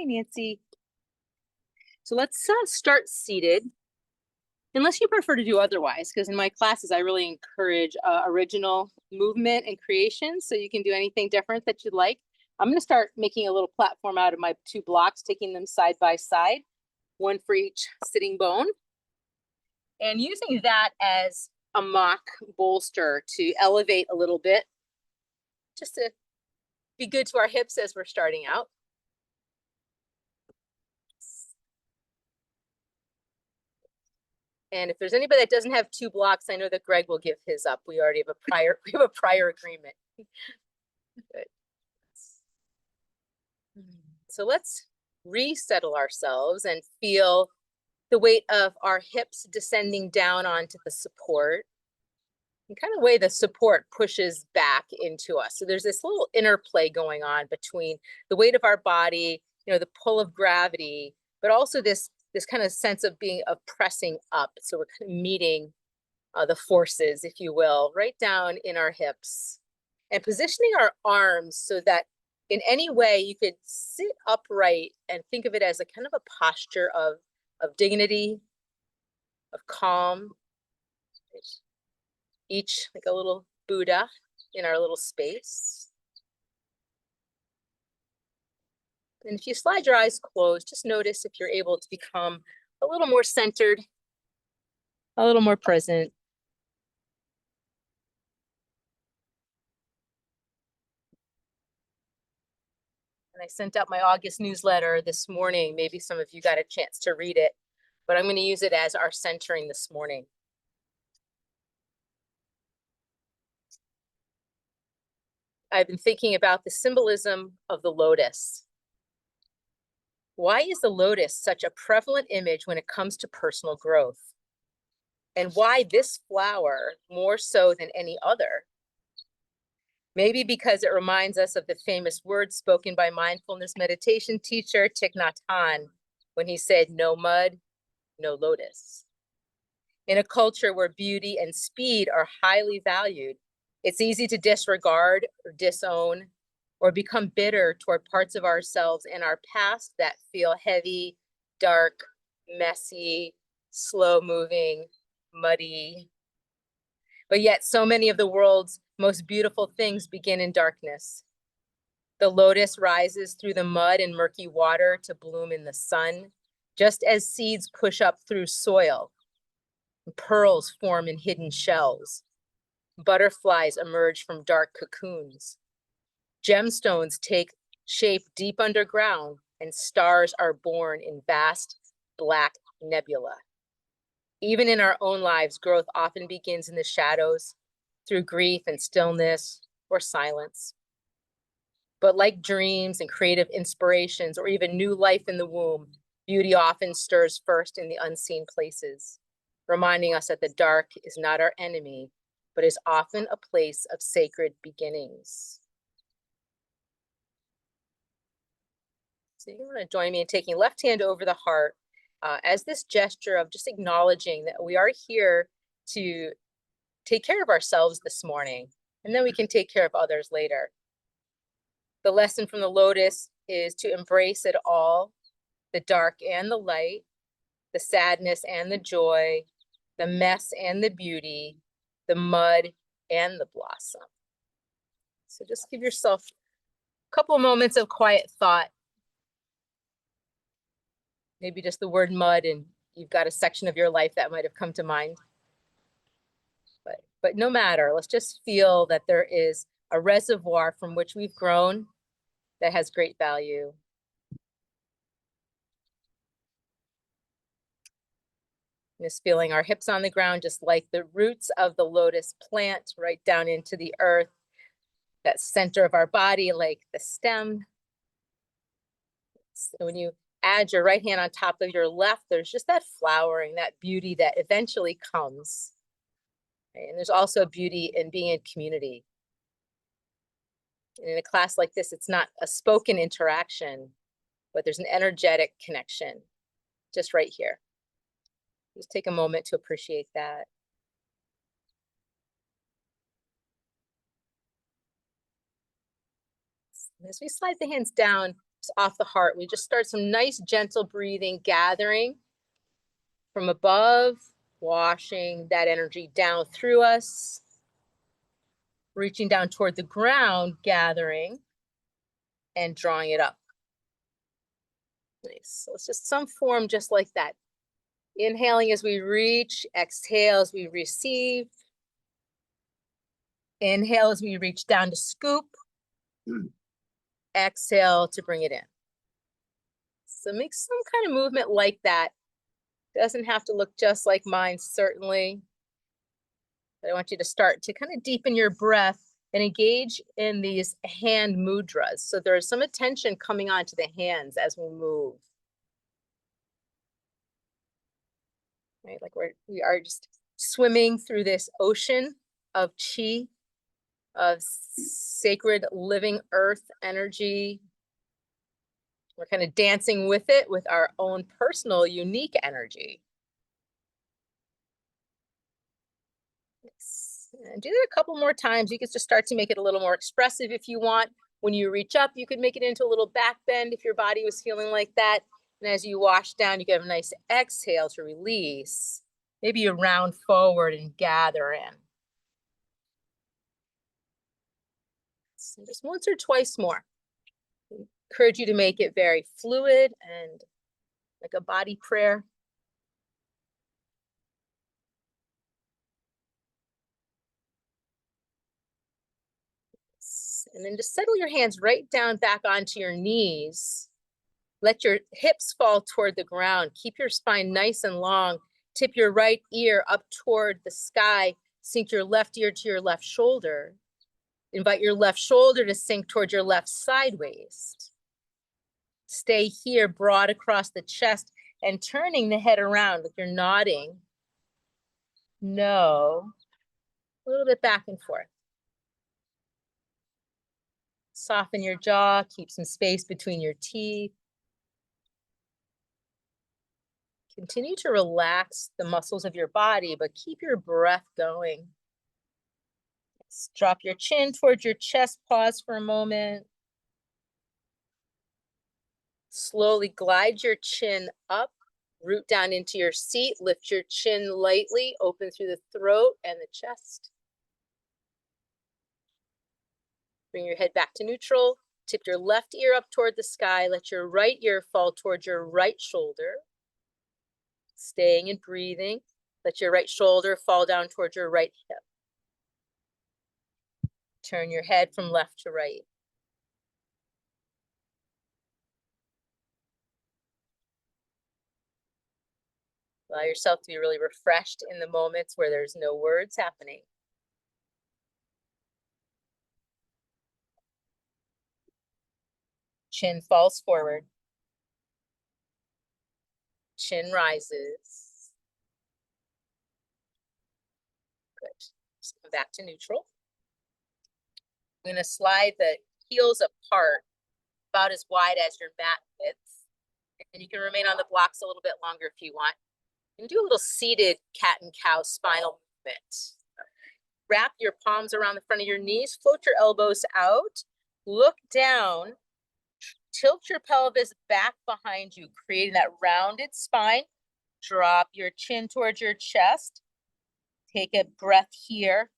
Hey, Nancy. So let's start seated, unless you prefer to do otherwise, because in my classes, I really encourage original movement and creation. So you can do anything different that you'd like. I'm going to start making a little platform out of my 2 blocks, taking them side by side, one for each sitting bone, and using that as a mock bolster to elevate a little bit, just to be good to our hips as we're starting out. And if there's anybody that doesn't have 2 blocks, I know that Greg will give his up. We already have a prior agreement. Good. So let's resettle ourselves and feel the weight of our hips descending down onto the support, and kind of way the support pushes back into us. So there's this little interplay going on between the weight of our body, the pull of gravity, but also this kind of sense of pressing up. So we're kind of meeting the forces, if you will, right down in our hips, and positioning our arms so that in any way you could sit upright and think of it as a kind of a posture of dignity, of calm, each like a little Buddha in our little space. And if you slide your eyes closed, just notice if you're able to become a little more centered, a little more present. And I sent out my August newsletter this morning. Maybe some of you got a chance to read it, but I'm going to use it as our centering this morning. I've been thinking about the symbolism of the lotus. Why is the lotus such a prevalent image when it comes to personal growth? And why this flower more so than any other? Maybe because it reminds us of the famous words spoken by mindfulness meditation teacher Thich Nhat Hanh when he said, "No mud, no lotus." In a culture where beauty and speed are highly valued, it's easy to disregard or disown or become bitter toward parts of ourselves and our past that feel heavy, dark, messy, slow moving, muddy. But yet so many of the world's most beautiful things begin in darkness. The lotus rises through the mud and murky water to bloom in the sun, just as seeds push up through soil. Pearls form in hidden shells. Butterflies emerge from dark cocoons. Gemstones take shape deep underground, and stars are born in vast black nebula. Even in our own lives, growth often begins in the shadows, through grief and stillness or silence. But like dreams and creative inspirations, or even new life in the womb, beauty often stirs first in the unseen places, reminding us that the dark is not our enemy, but is often a place of sacred beginnings. So you're going to join me in taking left hand over the heart as this gesture of just acknowledging that we are here to take care of ourselves this morning, and then we can take care of others later. The lesson from the lotus is to embrace it all, the dark and the light, the sadness and the joy, the mess and the beauty, the mud and the blossom. So just give yourself a couple moments of quiet thought. Maybe just the word mud, and you've got a section of your life that might have come to mind. But no matter, let's just feel that there is a reservoir from which we've grown that has great value. Just feeling our hips on the ground, just like the roots of the lotus plant, right down into the earth. That center of our body, like the stem. So when you add your right hand on top of your left, there's just that flowering, that beauty that eventually comes. Right? And there's also beauty in being in community. And in a class like this, it's not a spoken interaction, but there's an energetic connection just right here. Just take a moment to appreciate that. As we slide the hands down, It's off the heart. We just start some nice, gentle breathing, gathering from above, washing that energy down through us, reaching down toward the ground, gathering, and drawing it up. Nice. So it's just some form just like that. Inhaling as we reach, exhale as we receive. Inhale as we reach down to scoop. Exhale to bring it in. So make some kind of movement like that. Doesn't have to look just like mine, certainly. But I want you to start to kind of deepen your breath and engage in these hand mudras. So there's some attention coming onto the hands as we move. Right, like we are just swimming through this ocean of chi, of sacred living earth energy. We're kind of dancing with it with our own personal unique energy. And do that a couple more times. You can just start to make it a little more expressive if you want. When you reach up, you could make it into a little back bend if your body was feeling like that. And as you wash down, you get a nice exhale to release. Maybe you round forward and gather in. So just once or twice more. I encourage you to make it very fluid and like a body prayer. And then just settle your hands right down back onto your knees. Let your hips fall toward the ground. Keep your spine nice and long. Tip your right ear up toward the sky. Sink your left ear to your left shoulder. Invite your left shoulder to sink toward your left side waist. Stay here, broad across the chest and turning the head around like you're nodding. No. A little bit back and forth. Soften your jaw, keep some space between your teeth. Continue to relax the muscles of your body, but keep your breath going. Drop your chin towards your chest, pause for a moment. Slowly glide your chin up, root down into your seat, lift your chin lightly, open through the throat and the chest. Bring your head back to neutral. Tip your left ear up toward the sky. Let your right ear fall towards your right shoulder. Staying and breathing. Let your right shoulder fall down towards your right hip. Turn your head from left to right. Allow yourself to be really refreshed in the moments where there's no words happening. Chin falls forward. Chin rises. Good. Just come back to neutral. I'm going to slide the heels apart about as wide as your mat width. And you can remain on the blocks a little bit longer if you want. You can do a little seated cat and cow spinal movement. Wrap your palms around the front of your knees, float your elbows out, look down, tilt your pelvis back behind you, creating that rounded spine. Drop your chin towards your chest. Take a breath here.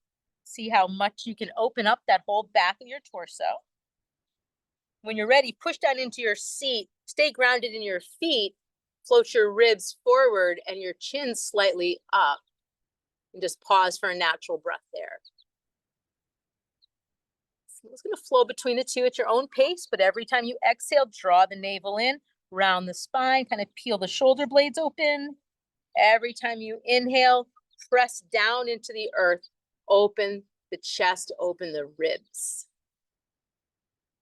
See how much you can open up that whole back of your torso. When you're ready, push down into your seat. Stay grounded in your feet. Float your ribs forward and your chin slightly up. And just pause for a natural breath there. So it's going to flow between the two at your own pace, but every time you exhale, draw the navel in, round the spine, kind of peel the shoulder blades open. Every time you inhale, press down into the earth, open the chest, open the ribs.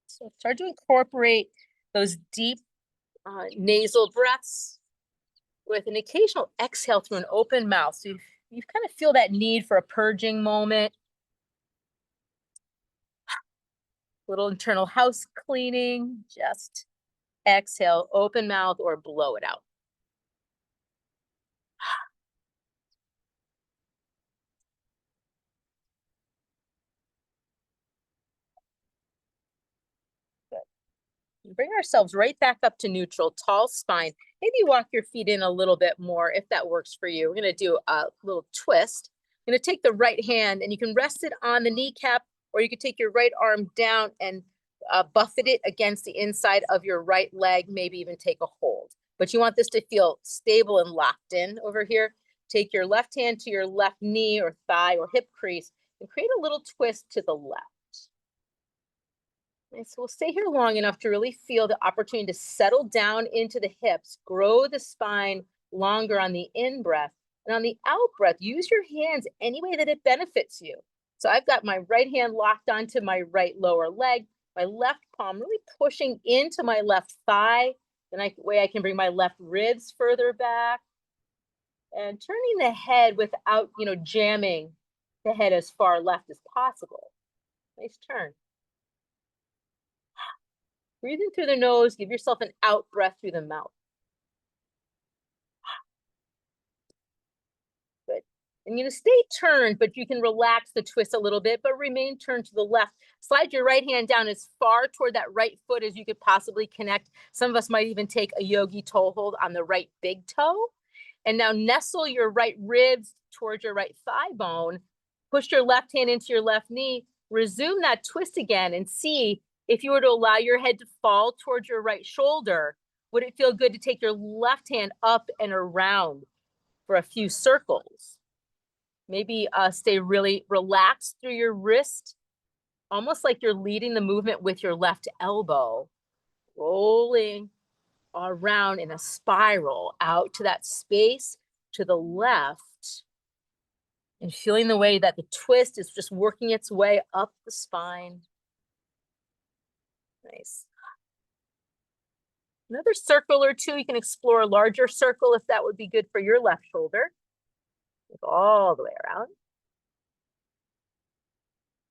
So start to incorporate those deep nasal breaths with an occasional exhale through an open mouth. So you kind of feel that need for a purging moment. Little internal house cleaning. Just exhale, open mouth, or blow it out. Good. Bring ourselves right back up to neutral, tall spine. Maybe walk your feet in a little bit more if that works for you. We're going to do a little twist. I'm going to take the right hand and you can rest it on the kneecap, or you could take your right arm down and buffet it against the inside of your right leg, maybe even take a hold. But you want this to feel stable and locked in over here. Take your left hand to your left knee or thigh or hip crease and create a little twist to the left. And so we'll stay here long enough to really feel the opportunity to settle down into the hips, grow the spine longer on the in-breath. And on the out-breath, use your hands any way that it benefits you. So I've got my right hand locked onto my right lower leg, my left palm really pushing into my left thigh. Then way I can bring my left ribs further back. And turning the head without, jamming the head as far left as possible. Nice turn. Breathing through the nose, give yourself an out breath through the mouth. Good. And stay turned, but you can relax the twist a little bit, but remain turned to the left. Slide your right hand down as far toward that right foot as you could possibly connect. Some of us might even take a yogi toe hold on the right big toe. And now nestle your right ribs towards your right thigh bone. Push your left hand into your left knee. Resume that twist again and see if you were to allow your head to fall towards your right shoulder, would it feel good to take your left hand up and around for a few circles? Maybe stay really relaxed through your wrist, almost like you're leading the movement with your left elbow, rolling around in a spiral out to that space to the left, and feeling the way that the twist is just working its way up the spine. Nice. Another circle or two. You can explore a larger circle if that would be good for your left shoulder. Go all the way around.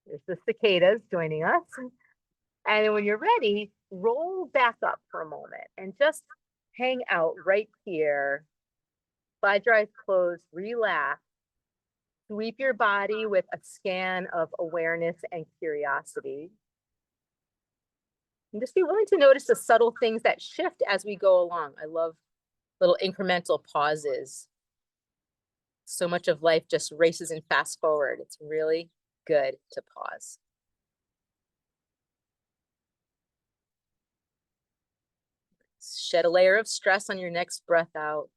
There's the cicadas joining us. And then when you're ready, roll back up for a moment and just hang out right here. Slide your eyes closed, relax. Sweep your body with a scan of awareness and curiosity. And just be willing to notice the subtle things that shift as we go along. I love little incremental pauses. So much of life just races and fast forward. It's really good to pause. Shed a layer of stress on your next breath out.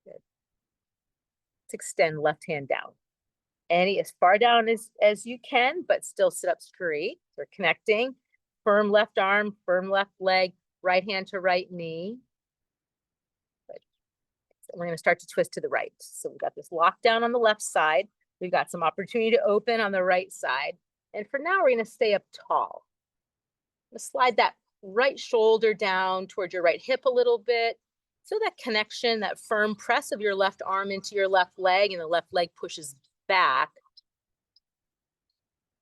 Good. Let's extend left hand down. As far down as you can, but still sit up straight. We're connecting. Firm left arm, firm left leg, right hand to right knee. Good. So we're going to start to twist to the right. So we've got this lockdown on the left side. We've got some opportunity to open on the right side. And for now, we're going to stay up tall. Slide that right shoulder down towards your right hip a little bit. Feel that connection, that firm press of your left arm into your left leg, and the left leg pushes back.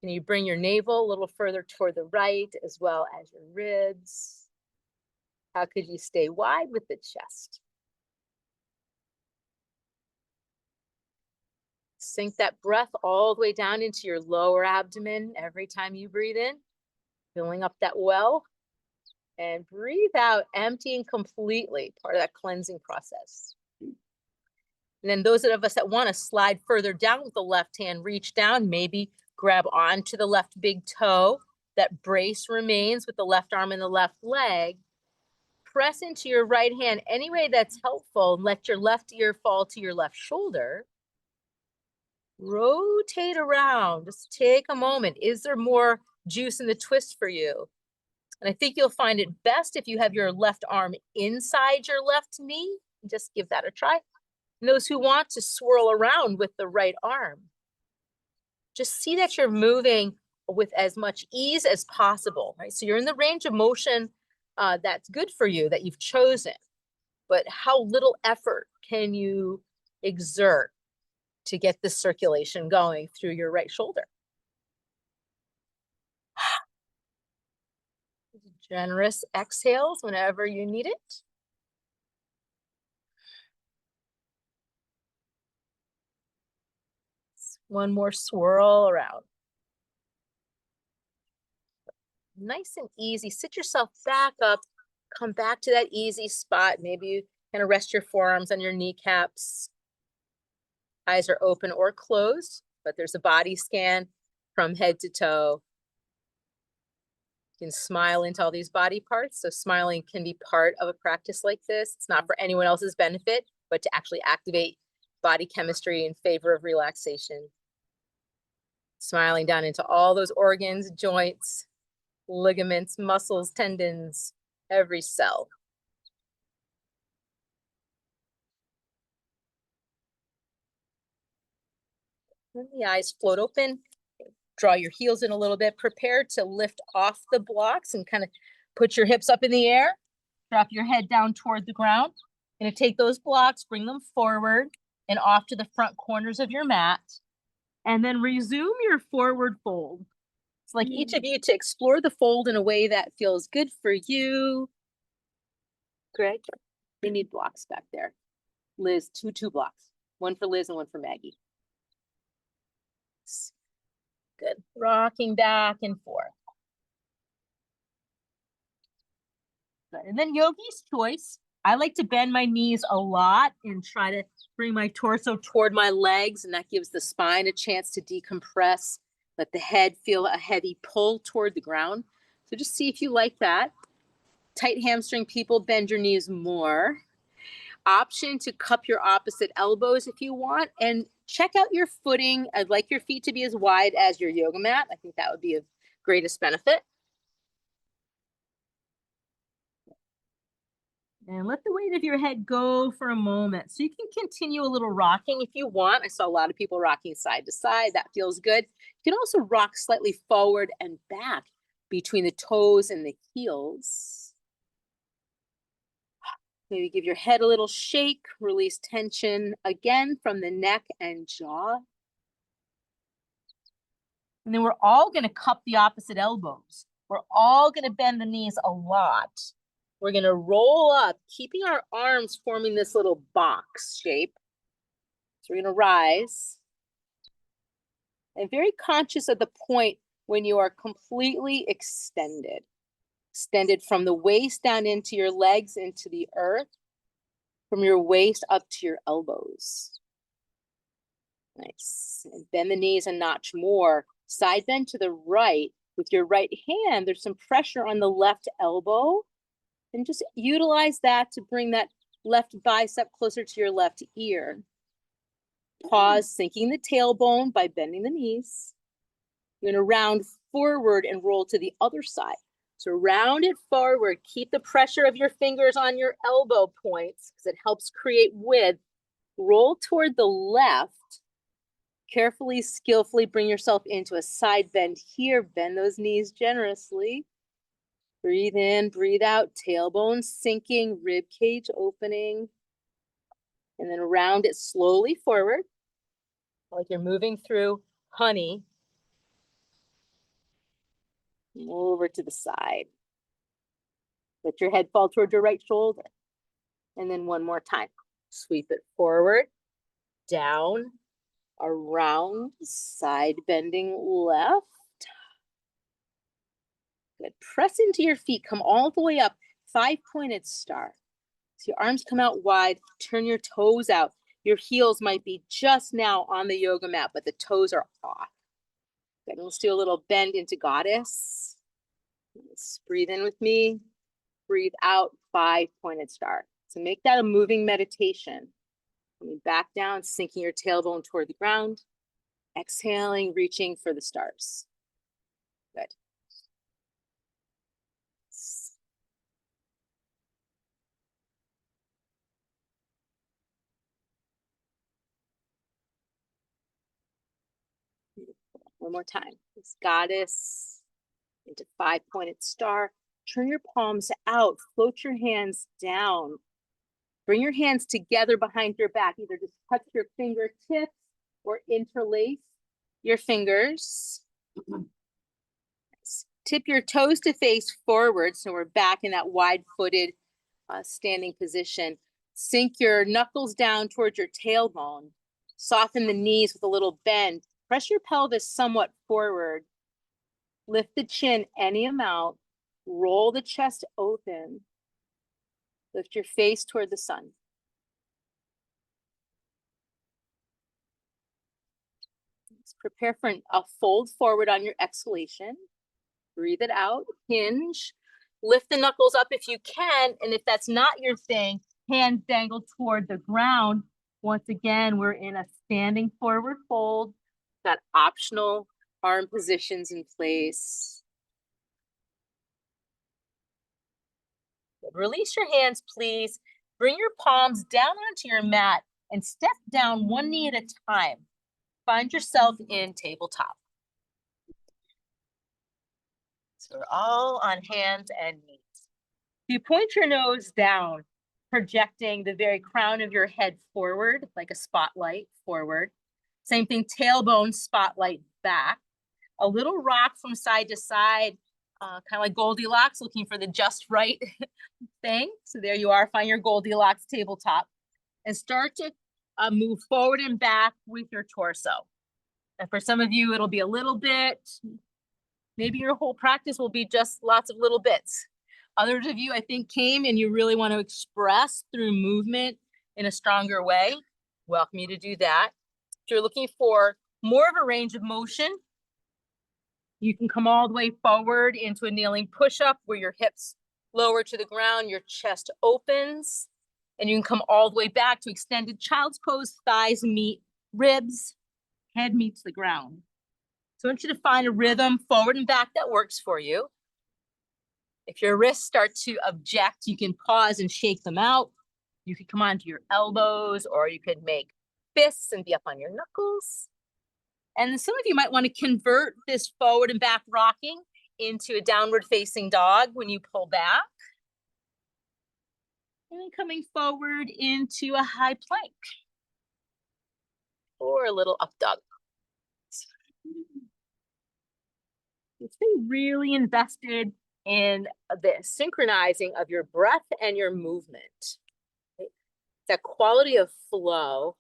And you bring your navel a little further toward the right, as well as your ribs. How could you stay wide with the chest? Sink that breath all the way down into your lower abdomen every time you breathe in, filling up that well. And breathe out, emptying completely, part of that cleansing process. And then those of us that want to slide further down with the left hand, reach down, maybe grab onto the left big toe. That brace remains with the left arm and the left leg. Press into your right hand any way that's helpful, and let your left ear fall to your left shoulder. Rotate around. Just take a moment. Is there more juice in the twist for you? And I think you'll find it best if you have your left arm inside your left knee. Just give that a try. And those who want to swirl around with the right arm, just see that you're moving with as much ease as possible, right? So you're in the range of motion that's good for you, that you've chosen. But how little effort can you exert to get the circulation going through your right shoulder? Generous exhales whenever you need it. One more swirl around. Nice and easy. Sit yourself back up. Come back to that easy spot. Maybe you kind of rest your forearms on your kneecaps. Eyes are open or closed, but there's a body scan from head to toe. You can smile into all these body parts. So smiling can be part of a practice like this. It's not for anyone else's benefit, but to actually activate body chemistry in favor of relaxation. Smiling down into all those organs, joints, ligaments, muscles, tendons, every cell. And the eyes float open. Draw your heels in a little bit. Prepare to lift off the blocks and kind of put your hips up in the air. Drop your head down toward the ground. Going to take those blocks, bring them forward and off to the front corners of your mat. And then resume your forward fold. It's like each of you to explore the fold in a way that feels good for you. Greg, they need blocks back there. Liz, two blocks. One for Liz and one for Maggie. Good. Rocking back and forth. Good. And then yogi's choice. I like to bend my knees a lot and try to bring my torso toward my legs, and that gives the spine a chance to decompress. Let the head feel a heavy pull toward the ground. So just see if you like that. Tight hamstring people, bend your knees more. Option to cup your opposite elbows if you want, and check out your footing. I'd like your feet to be as wide as your yoga mat. I think that would be of greatest benefit. And let the weight of your head go for a moment. So you can continue a little rocking if you want. I saw a lot of people rocking side to side. That feels good. You can also rock slightly forward and back between the toes and the heels. Maybe give your head a little shake, release tension again from the neck and jaw. And then we're all going to cup the opposite elbows. We're all going to bend the knees a lot. We're going to roll up, keeping our arms forming this little box shape. So we're going to rise. And very conscious of the point when you are completely extended. Extended from the waist down into your legs, into the earth. From your waist up to your elbows. Nice. And bend the knees a notch more. Side bend to the right. With your right hand, there's some pressure on the left elbow. And just utilize that to bring that left bicep closer to your left ear. Pause, sinking the tailbone by bending the knees. You're going to round forward and roll to the other side. So round it forward. Keep the pressure of your fingers on your elbow points because it helps create width. Roll toward the left. Carefully, skillfully bring yourself into a side bend here. Bend those knees generously. Breathe in, breathe out. Tailbone sinking, rib cage opening. And then round it slowly forward. Like you're moving through honey. Over to the side. Let your head fall toward your right shoulder. And then one more time. Sweep it forward, down, around, side bending left. Good. Press into your feet. Come all the way up. 5-pointed star. So your arms come out wide. Turn your toes out. Your heels might be just now on the yoga mat, but the toes are off. Good. Let's do a little bend into goddess. Let's breathe in with me. Breathe out, 5-pointed star. So make that a moving meditation. Coming back down, sinking your tailbone toward the ground. Exhaling, reaching for the stars. Good. One more time. This goddess into 5-pointed star. Turn your palms out. Float your hands down. Bring your hands together behind your back. Either just touch your fingertips or interlace your fingers. Tip your toes to face forward. So we're back in that wide-footed standing position. Sink your knuckles down towards your tailbone. Soften the knees with a little bend. Press your pelvis somewhat forward. Lift the chin any amount. Roll the chest open. Lift your face toward the sun. Let's prepare for a fold forward on your exhalation. Breathe it out, hinge. Lift the knuckles up if you can, and if that's not your thing, hands dangled toward the ground. Once again, we're in a standing forward fold. Got optional arm positions in place. Release your hands, please. Bring your palms down onto your mat and step down one knee at a time. Find yourself in tabletop. So we're all on hands and knees. You point your nose down, projecting the very crown of your head forward, like a spotlight forward. Same thing, tailbone spotlight back. A little rock from side to side, kind of like Goldilocks, looking for the just right thing. So there you are, find your Goldilocks tabletop. And start to move forward and back with your torso. And for some of you, it'll be a little bit. Maybe your whole practice will be just lots of little bits. Others of you, I think, came and you really want to express through movement in a stronger way. Welcome you to do that. If you're looking for more of a range of motion, you can come all the way forward into a kneeling push-up where your hips lower to the ground, your chest opens, and you can come all the way back to extended child's pose, thighs meet ribs, head meets the ground. So I want you to find a rhythm forward and back that works for you. If your wrists start to object, you can pause and shake them out. You could come onto your elbows, or you could make fists and be up on your knuckles. And some of you might want to convert this forward and back rocking into a downward facing dog when you pull back. And then coming forward into a high plank or a little up dog. Stay really invested in the synchronizing of your breath and your movement. That quality of flow,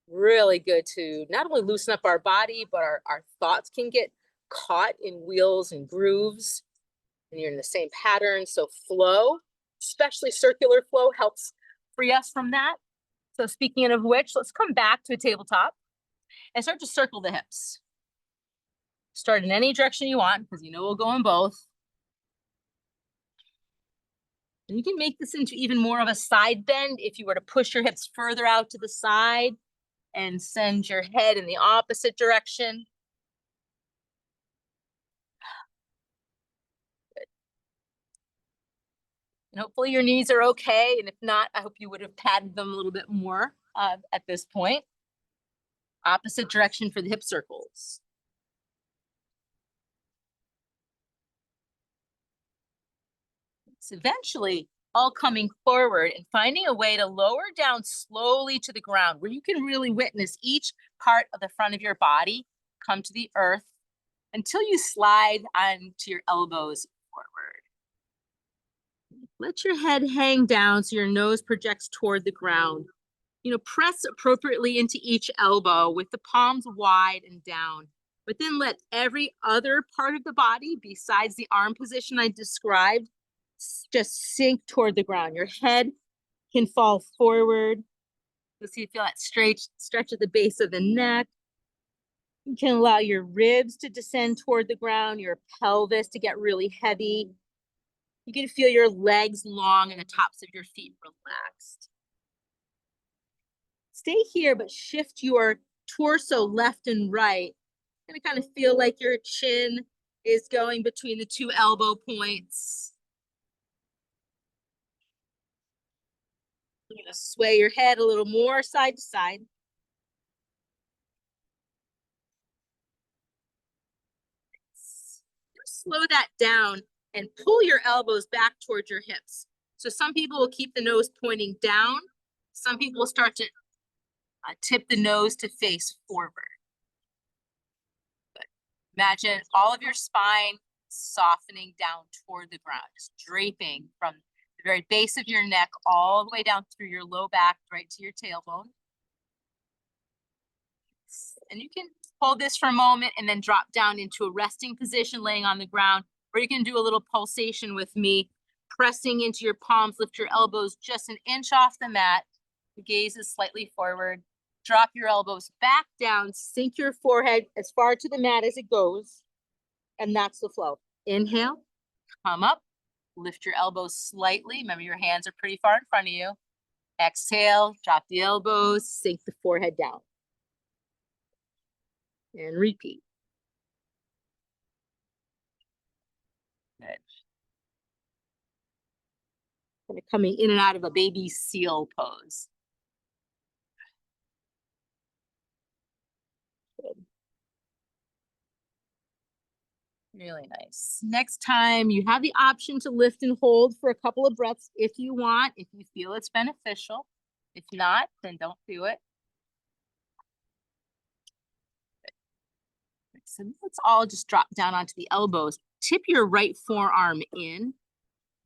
really good to not only loosen up our body, but our thoughts can get caught in wheels and grooves, and you're in the same pattern. So flow, especially circular flow, helps free us from that. So speaking of which, let's come back to a tabletop and start to circle the hips. Start in any direction you want, because you know we'll go in both. And you can make this into even more of a side bend if you were to push your hips further out to the side and send your head in the opposite direction. Good. And hopefully your knees are okay. And if not, I hope you would have padded them a little bit more at this point. Opposite direction for the hip circles. Eventually all coming forward and finding a way to lower down slowly to the ground where you can really witness each part of the front of your body come to the earth until you slide onto your elbows forward. Let your head hang down so your nose projects toward the ground. You know, press appropriately into each elbow with the palms wide and down, but then let every other part of the body besides the arm position I described just sink toward the ground. Your head can fall forward. You'll see, feel that stretch at the base of the neck. You can allow your ribs to descend toward the ground, your pelvis to get really heavy. You can feel your legs long and the tops of your feet relaxed. Stay here, but shift your torso left and right. You're gonna kind of feel like your chin is going between the two elbow points. You're gonna sway your head a little more side to side. Slow that down and pull your elbows back towards your hips. So some people will keep the nose pointing down. Some people will start to tip the nose to face forward. Good. Imagine all of your spine softening down toward the ground, just draping from the very base of your neck all the way down through your low back, right to your tailbone. And you can Hold this for a moment and then drop down into a resting position, laying on the ground, or you can do a little pulsation with me, pressing into your palms, lift your elbows just an inch off the mat. The gaze is slightly forward. Drop your elbows back down, sink your forehead as far to the mat as it goes. And that's the flow. Inhale, come up, lift your elbows slightly. Remember, your hands are pretty far in front of you. Exhale, drop the elbows, sink the forehead down. And repeat. Good. Kind of coming in and out of a baby seal pose. Good. Really nice. Next time, you have the option to lift and hold for a couple of breaths if you want, if you feel it's beneficial. If not, then don't do it. So let's all just drop down onto the elbows. Tip your right forearm in,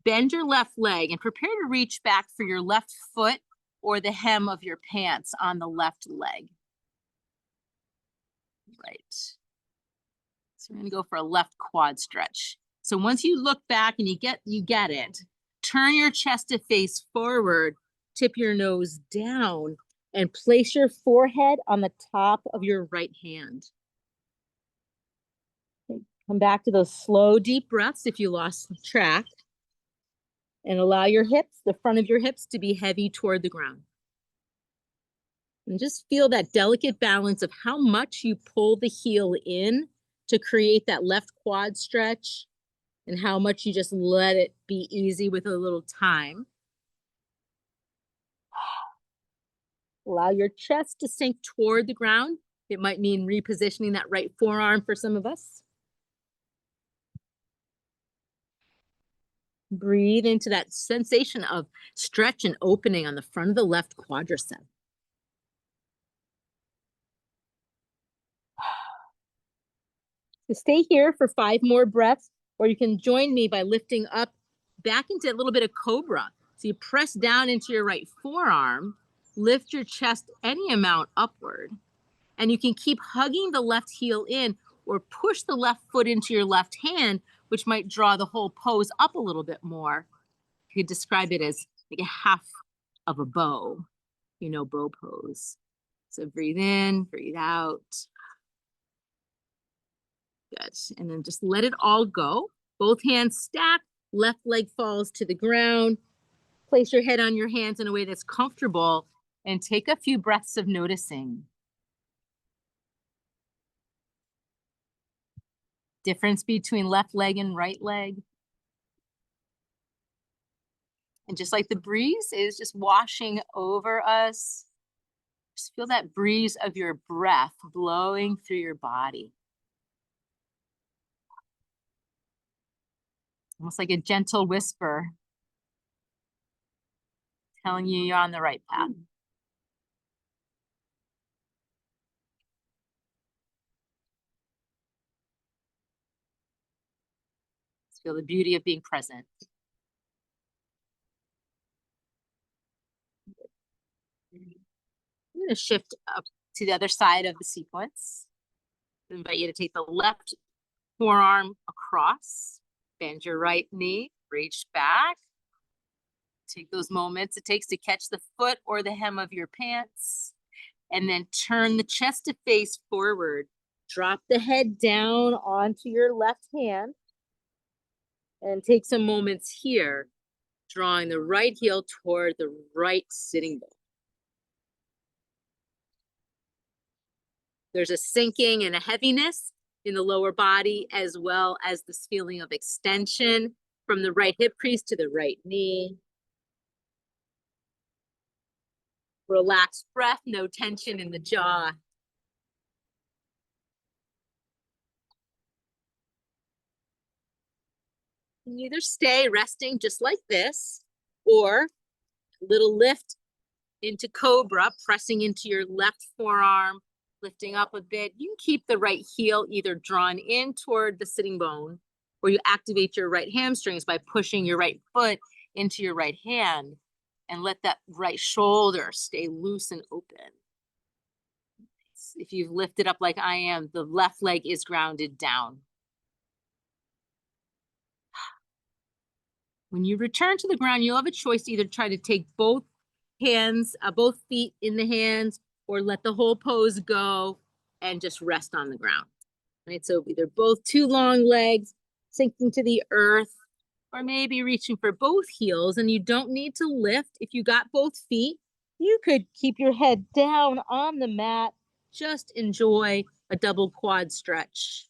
bend your left leg, and prepare to reach back for your left foot or the hem of your pants on the left leg. Right. So we're gonna go for a left quad stretch. So once you look back and you get it, turn your chest to face forward, tip your nose down, and place your forehead on the top of your right hand. Come back to those slow, deep breaths if you lost track. And allow your hips, the front of your hips, to be heavy toward the ground. And just feel that delicate balance of how much you pull the heel in to create that left quad stretch and how much you just let it be easy with a little time. Allow your chest to sink toward the ground. It might mean repositioning that right forearm for some of us. Breathe into that sensation of stretch and opening on the front of the left quadricep. So stay here for 5 more breaths, or you can join me by lifting up back into a little bit of cobra. So you press down into your right forearm, lift your chest any amount upward, and you can keep hugging the left heel in or push the left foot into your left hand, which might draw the whole pose up a little bit more. You could describe it as like a half of a bow, bow pose. So breathe in, breathe out. Good. And then just let it all go. Both hands stack, left leg falls to the ground. Place your head on your hands in a way that's comfortable and take a few breaths of noticing. Difference between left leg and right leg. And just like the breeze is just washing over us, just feel that breeze of your breath blowing through your body. Almost like a gentle whisper telling you you're on the right path. Just feel the beauty of being present. I'm going to shift up to the other side of the sequence. I invite you to take the left forearm across, bend your right knee, reach back. Take those moments it takes to catch the foot or the hem of your pants, and then turn the chest to face forward. Drop the head down onto your left hand and take some moments here, drawing the right heel toward the right sitting bone. There's a sinking and a heaviness in the lower body, as well as this feeling of extension from the right hip crease to the right knee. Relaxed breath, no tension in the jaw. You can either stay resting just like this, or a little lift into cobra, pressing into your left forearm, lifting up a bit. You can keep the right heel either drawn in toward the sitting bone, or you activate your right hamstrings by pushing your right foot into your right hand and let that right shoulder stay loose and open. if you've lifted up like I am, the left leg is grounded down. When you return to the ground, you'll have a choice to either try to take both hands, both feet in the hands, or let the whole pose go and just rest on the ground. Right, so either both two long legs sinking to the earth, or maybe reaching for both heels, and you don't need to lift. If you got both feet, you could keep your head down on the mat. Just enjoy a double quad stretch.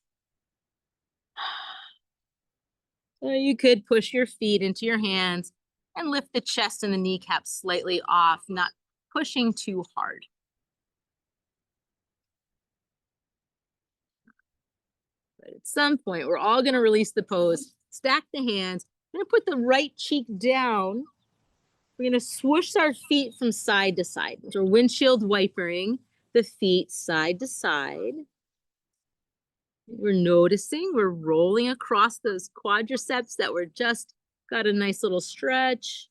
So you could push your feet into your hands and lift the chest and the kneecaps slightly off, not pushing too hard. But at some point, we're all going to release the pose, stack the hands. We're going to put the right cheek down. We're going to swoosh our feet from side to side. So we're windshield wipering the feet side to side. We're noticing we're rolling across those quadriceps that were just got a nice little stretch.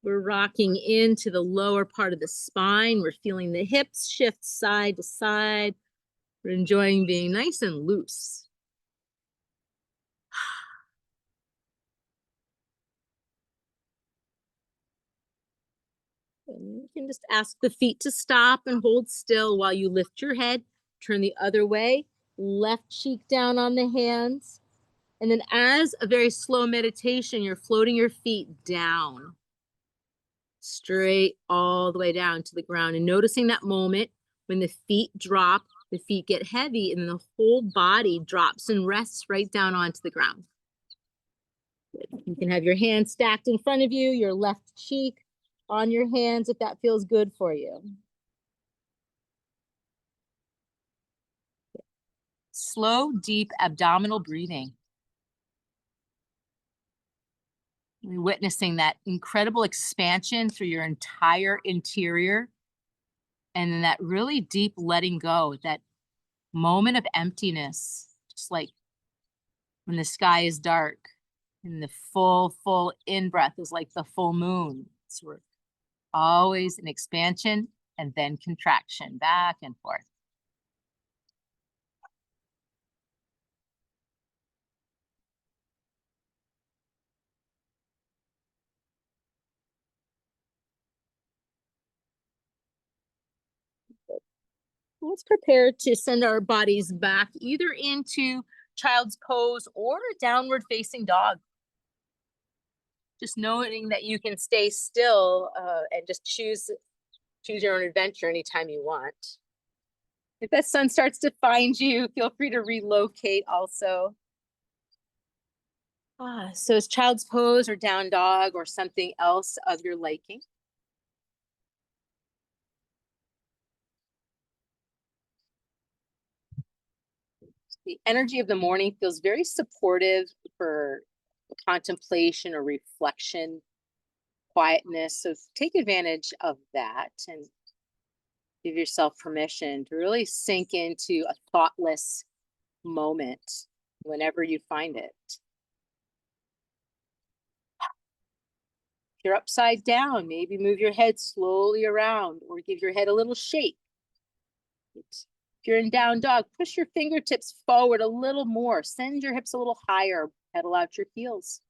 We're rocking into the lower part of the spine. We're feeling the hips shift side to side. We're enjoying being nice and loose. And you can just ask the feet to stop and hold still while you lift your head. Turn the other way, left cheek down on the hands. And then as a very slow meditation, you're floating your feet down, straight all the way down to the ground, and noticing that moment when the feet drop, the feet get heavy, and then the whole body drops and rests right down onto the ground. Good. You can have your hands stacked in front of you, your left cheek on your hands if that feels good for you. Slow, deep abdominal breathing. You're witnessing that incredible expansion through your entire interior, and then that really deep letting go, that moment of emptiness, just like when the sky is dark and the full in-breath is like the full moon. So we're always in expansion and then contraction, back and forth. Let's prepare to send our bodies back either into child's pose or downward facing dog. Just knowing that you can stay still and just choose your own adventure anytime you want. If that sun starts to find you, feel free to relocate also. So it's child's pose or down dog or something else of your liking. The energy of the morning feels very supportive for contemplation or reflection, quietness. So take advantage of that and give yourself permission to really sink into a thoughtless moment whenever you find it. If you're upside down, maybe move your head slowly around or give your head a little shake. If you're in down dog, push your fingertips forward a little more. Send your hips a little higher. Pedal out your heels.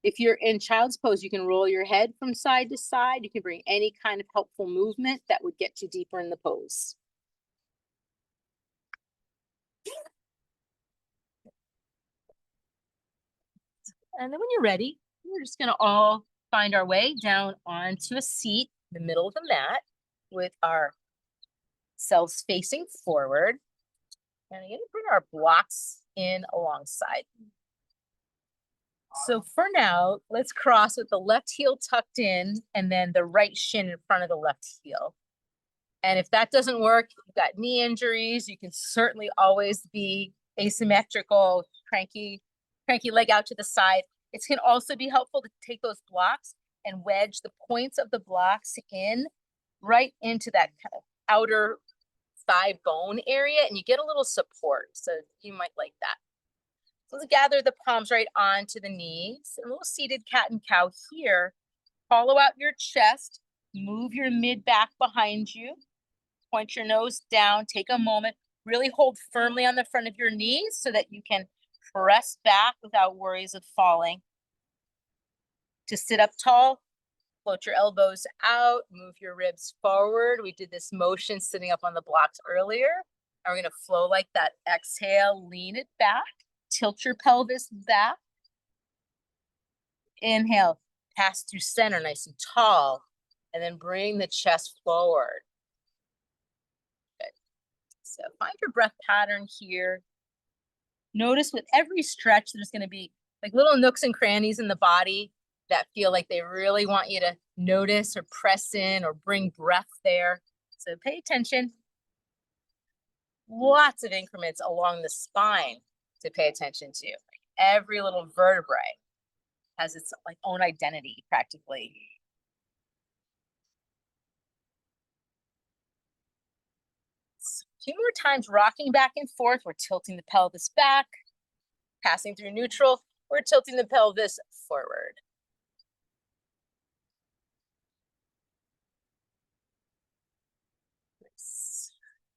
If you're in child's pose, you can roll your head from side to side. You can bring any kind of helpful movement that would get you deeper in the pose. And then when you're ready, we're just going to all find our way down onto a seat in the middle of the mat with our selves facing forward. And I'm going to bring our blocks in alongside. So for now, let's cross with the left heel tucked in and then the right shin in front of the left heel. And if that doesn't work, you've got knee injuries, you can certainly always be asymmetrical, cranky leg out to the side. It can also be helpful to take those blocks and wedge the points of the blocks in right into that kind of outer thigh bone area, and you get a little support. So you might like that. So let's gather the palms right onto the knees. A little seated cat and cow here. Hollow out your chest. Move your mid back behind you. point your nose down, take a moment, really hold firmly on the front of your knees so that you can press back without worries of falling. To sit up tall, float your elbows out, move your ribs forward. We did this motion sitting up on the blocks earlier. And we're going to flow like that. Exhale, lean it back, tilt your pelvis back. Inhale, pass through center, nice and tall, and then bring the chest forward. Good. So find your breath pattern here. Notice with every stretch, there's going to be like little nooks and crannies in the body that feel like they really want you to notice or press in or bring breath there. So pay attention. Lots of increments along the spine to pay attention to. Every little vertebrae has its like own identity practically. A few more times, rocking back and forth. We're tilting the pelvis back, passing through neutral. We're tilting the pelvis forward. Nice.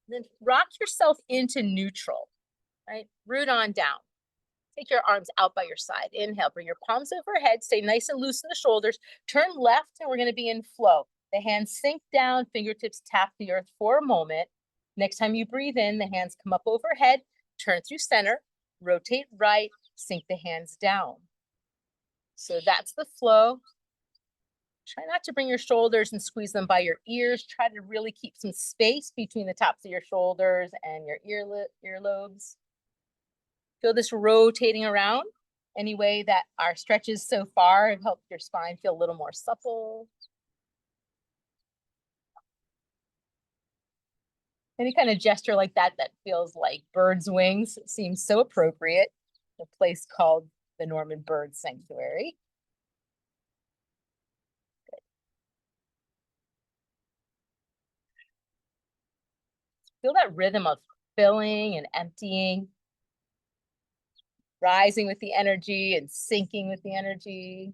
Then rock yourself into neutral, right? Root on down. Take your arms out by your side. Inhale, bring your palms overhead. Stay nice and loose in the shoulders. Turn left, and we're going to be in flow. The hands sink down, fingertips tap the earth for a moment. Next time you breathe in, the hands come up overhead. Turn through center. Rotate right. Sink the hands down. So that's the flow. Try not to bring your shoulders and squeeze them by your ears. Try to really keep some space between the tops of your shoulders and your earlobes. Feel this rotating around. Any way that our stretches so far have helped your spine feel a little more supple. Any kind of gesture like that that feels like bird's wings seems so appropriate. A place called the Norman Bird Sanctuary. Good. Feel that rhythm of filling and emptying. Rising with the energy and sinking with the energy.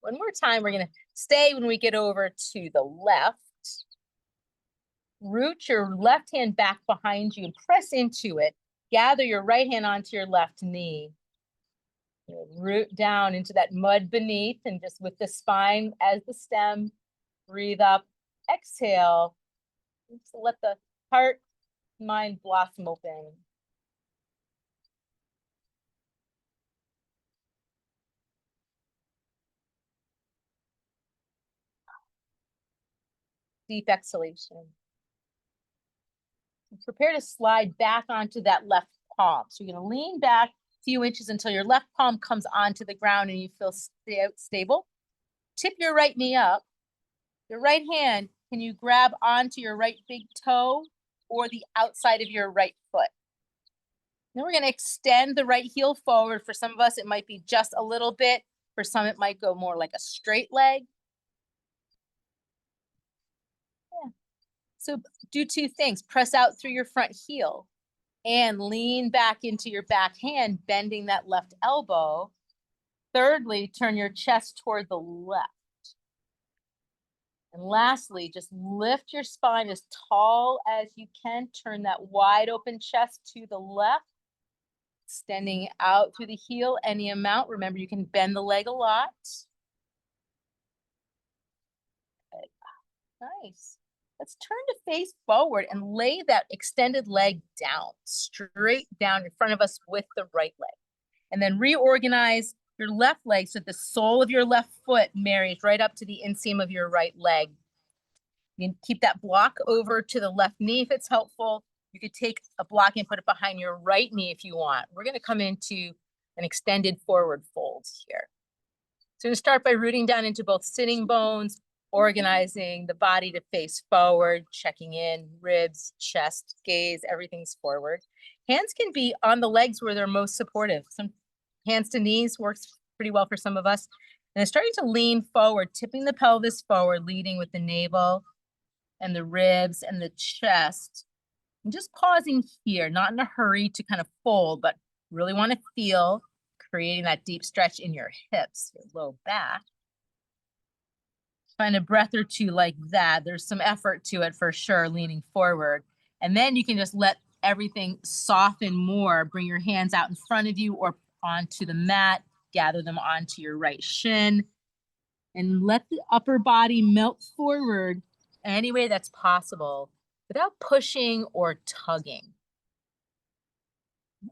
One more time, we're going to stay when we get over to the left. Root your left hand back behind you and press into it. Gather your right hand onto your left knee. Root down into that mud beneath, and just with the spine as the stem, breathe up, exhale. Just let the heart, mind blossom open. Deep exhalation. Prepare to slide back onto that left palm. So you're going to lean back a few inches until your left palm comes onto the ground and you feel stable. Tip your right knee up. Your right hand, can you grab onto your right big toe or the outside of your right foot? Then we're going to extend the right heel forward. For some of us, it might be just a little bit. For some, it might go more like a straight leg. Yeah. So do two things. Press out through your front heel and lean back into your back hand, bending that left elbow. Thirdly, turn your chest toward the left. And lastly, just lift your spine as tall as you can. Turn that wide open chest to the left, extending out through the heel any amount. Remember, you can bend the leg a lot. Good. Nice. Let's turn to face forward and lay that extended leg down, straight down in front of us with the right leg. And then reorganize your left leg so that the sole of your left foot marries right up to the inseam of your right leg. You can keep that block over to the left knee if it's helpful. You could take a block and put it behind your right knee if you want. We're going to come into an extended forward fold here. So we're going to start by rooting down into both sitting bones, organizing the body to face forward, checking in, ribs, chest, gaze, everything's forward. Hands can be on the legs where they're most supportive. Some hands to knees works pretty well for some of us. And then starting to lean forward, tipping the pelvis forward, leading with the navel and the ribs and the chest. And just pausing here, not in a hurry to kind of fold, but really want to feel, creating that deep stretch in your hips, your low back. Find a breath or two like that. There's some effort to it for sure, leaning forward. And then you can just let everything soften more. Bring your hands out in front of you or onto the mat. Gather them onto your right shin. And let the upper body melt forward any way that's possible without pushing or tugging.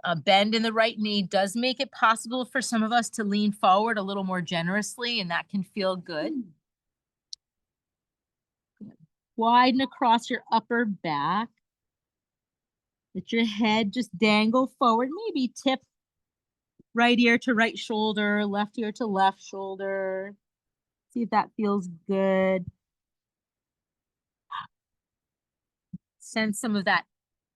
A bend in the right knee does make it possible for some of us to lean forward a little more generously, and that can feel good. Widen across your upper back. Let your head just dangle forward, maybe tip right ear to right shoulder, left ear to left shoulder. See if that feels good. Send some of that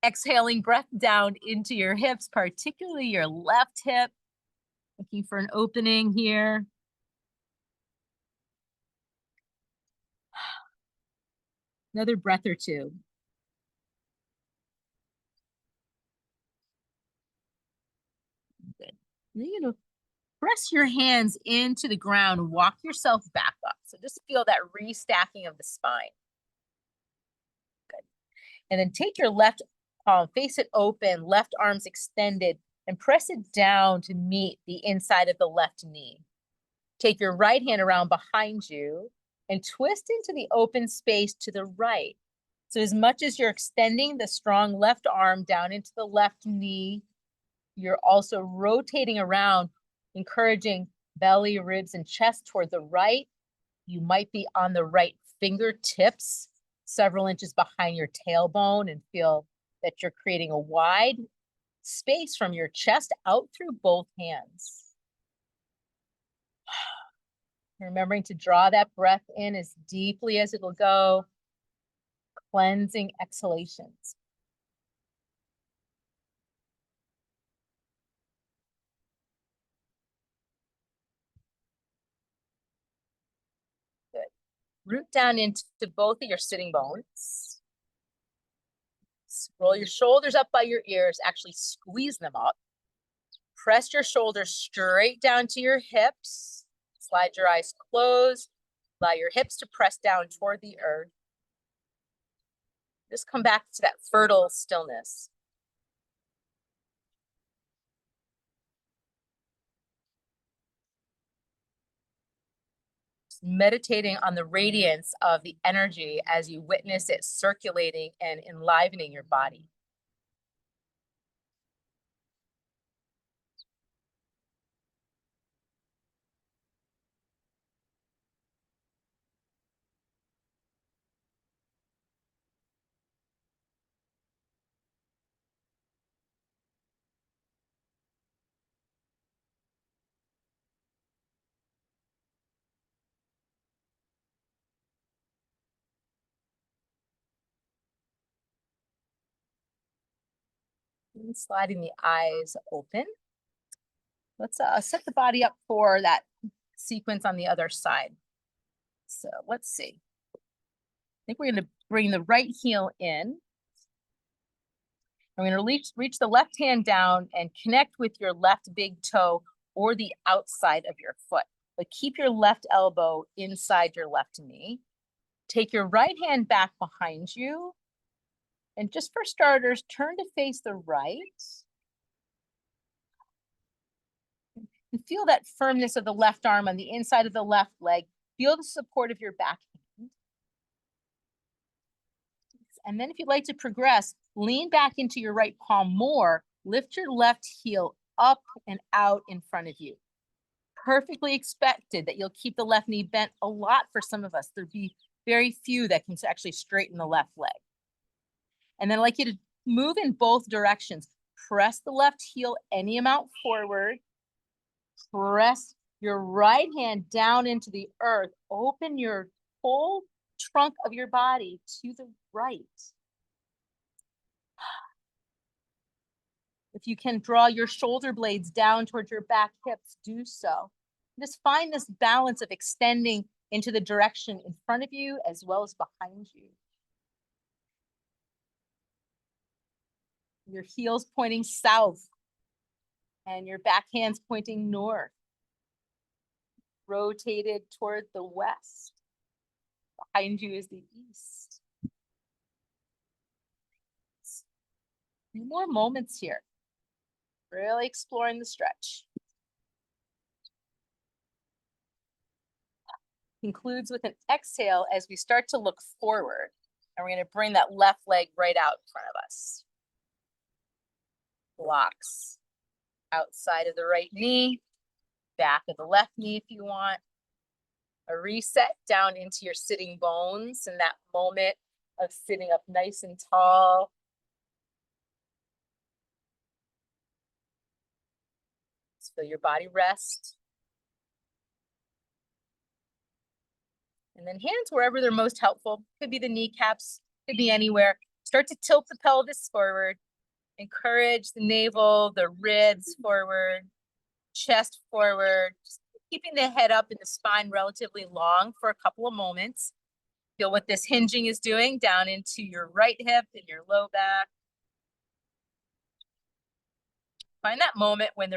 exhaling breath down into your hips, particularly your left hip. Looking for an opening here. Another breath or two. Good. Then you're going to press your hands into the ground, walk yourself back up. So just feel that restacking of the spine. Good. And then take your left palm, face it open, left arms extended, and press it down to meet the inside of the left knee. Take your right hand around behind you and twist into the open space to the right. So as much as you're extending the strong left arm down into the left knee, you're also rotating around, encouraging belly, ribs, and chest toward the right. You might be on the right fingertips, several inches behind your tailbone, and feel that you're creating a wide space from your chest out through both hands. Remembering to draw that breath in as deeply as it will go, cleansing exhalations. Good. Root down into both of your sitting bones. Roll your shoulders up by your ears, actually squeeze them up. Press your shoulders straight down to your hips. Slide your eyes closed. Allow your hips to press down toward the earth. Just come back to that fertile stillness. Just meditating on the radiance of the energy as you witness it circulating and enlivening your body. And sliding the eyes open. Let's set the body up for that sequence on the other side. So let's see. I think we're going to bring the right heel in. I'm going to reach the left hand down and connect with your left big toe or the outside of your foot. But keep your left elbow inside your left knee. Take your right hand back behind you. And just for starters, turn to face the right. And feel that firmness of the left arm on the inside of the left leg. Feel the support of your back hand. And then if you'd like to progress, lean back into your right palm more. Lift your left heel up and out in front of you. Perfectly expected that you'll keep the left knee bent a lot for some of us. There'd be very few that can actually straighten the left leg. And then I'd like you to move in both directions. Press the left heel any amount forward. Press your right hand down into the earth. Open your whole trunk of your body to the right. If you can draw your shoulder blades down towards your back hips, do so. Just find this balance of extending into the direction in front of you as well as behind you. Your heels pointing south and your back hands pointing north. Rotated toward the west. Behind you is the east. 3 more moments here. Really exploring the stretch. Concludes with an exhale as we start to look forward. And we're going to bring that left leg right out in front of us. Blocks outside of the right knee, back of the left knee if you want. A reset down into your sitting bones in that moment of sitting up nice and tall. Just feel your body rest. And then hands wherever they're most helpful. Could be the kneecaps, could be anywhere. Start to tilt the pelvis forward. Encourage the navel, the ribs forward, chest forward. Just keeping the head up and the spine relatively long for a couple of moments. Feel what this hinging is doing down into your right hip and your low back. Find that moment when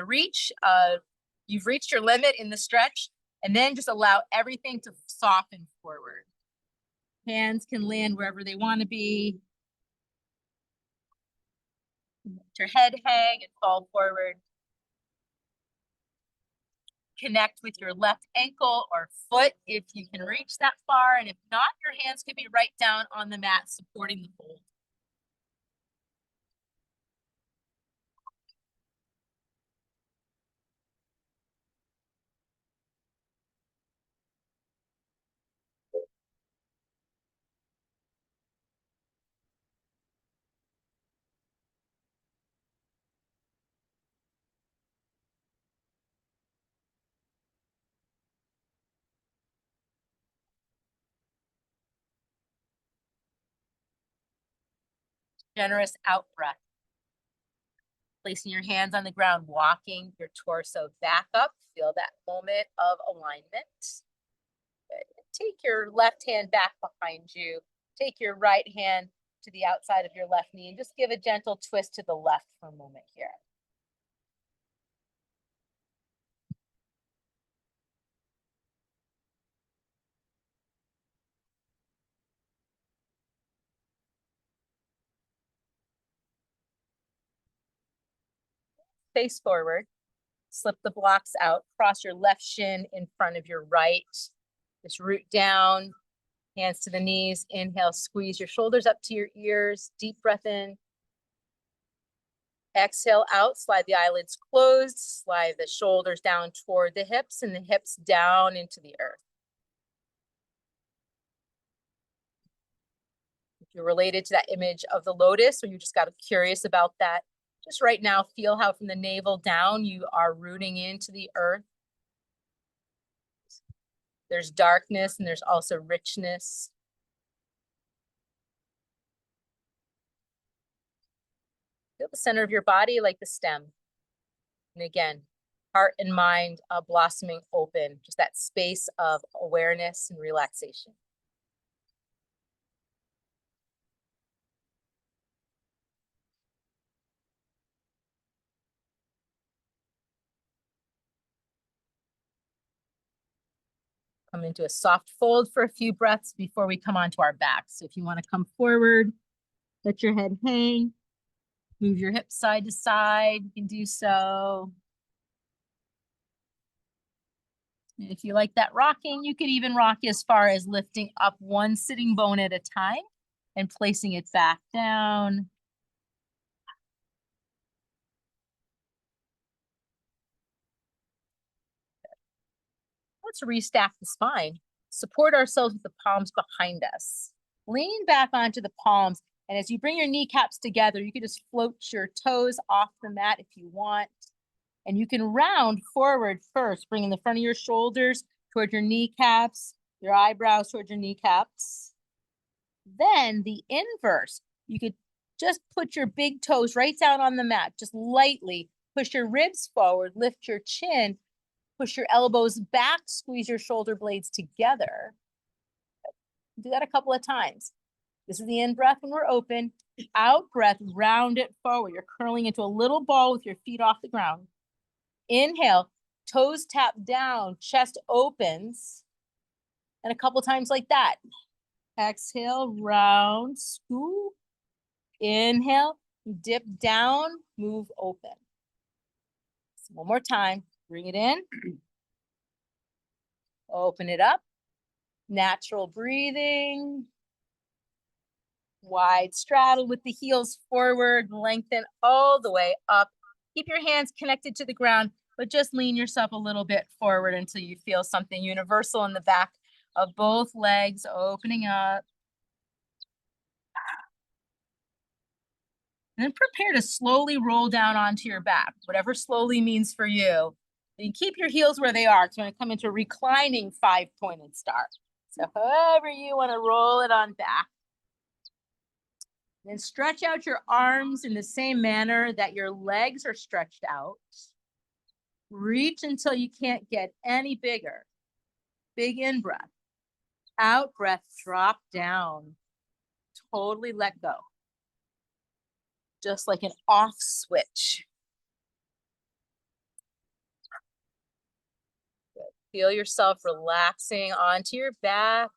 you've reached your limit in the stretch, and then just allow everything to soften forward. Hands can land wherever they want to be. Let your head hang and fall forward. Connect with your left ankle or foot if you can reach that far, and if not, your hands can be right down on the mat supporting the fold. Generous out breath. Placing your hands on the ground, walking your torso back up. Feel that moment of alignment. Good. Take your left hand back behind you. Take your right hand to the outside of your left knee and just give a gentle twist to the left for a moment here. Face forward. Slip the blocks out. Cross your left shin in front of your right. Just root down. Hands to the knees. Inhale, squeeze your shoulders up to your ears. Deep breath in. Exhale out, slide the eyelids closed, slide the shoulders down toward the hips and the hips down into the earth. If you're related to that image of the lotus, or you just got curious about that, just right now, feel how from the navel down, you are rooting into the earth. There's darkness and there's also richness. Feel the center of your body like the stem. And again, heart and mind blossoming open, just that space of awareness and relaxation. Come into a soft fold for a few breaths before we come onto our back. So if you want to come forward, let your head hang, move your hips side to side, you can do so. And if you like that rocking, you could even rock as far as lifting up one sitting bone at a time and placing it back down. Let's restack the spine. Support ourselves with the palms behind us. Lean back onto the palms. And as you bring your kneecaps together, you can just float your toes off the mat if you want. And you can round forward first, bringing the front of your shoulders toward your kneecaps, your eyebrows toward your kneecaps. Then the inverse, you could just put your big toes right down on the mat, just lightly push your ribs forward, lift your chin, push your elbows back, squeeze your shoulder blades together. Do that a couple of times. This is the in breath when we're open. Out breath, round it forward. You're curling into a little ball with your feet off the ground. Inhale, toes tap down, chest opens. And a couple times like that. Exhale, round, scoop. Inhale, dip down, move open. So one more time, bring it in. Open it up. Natural breathing. Wide straddle with the heels forward, lengthen all the way up. Keep your hands connected to the ground, but just lean yourself a little bit forward until you feel something universal in the back of both legs, opening up. And then prepare to slowly roll down onto your back, whatever slowly means for you. And keep your heels where they are. It's going to come into reclining 5-pointed star. So however you want to roll it on back. Then stretch out your arms in the same manner that your legs are stretched out. Reach until you can't get any bigger. Big in breath. Out breath, drop down. Totally let go. Just like an off switch. Good. Feel yourself relaxing onto your back.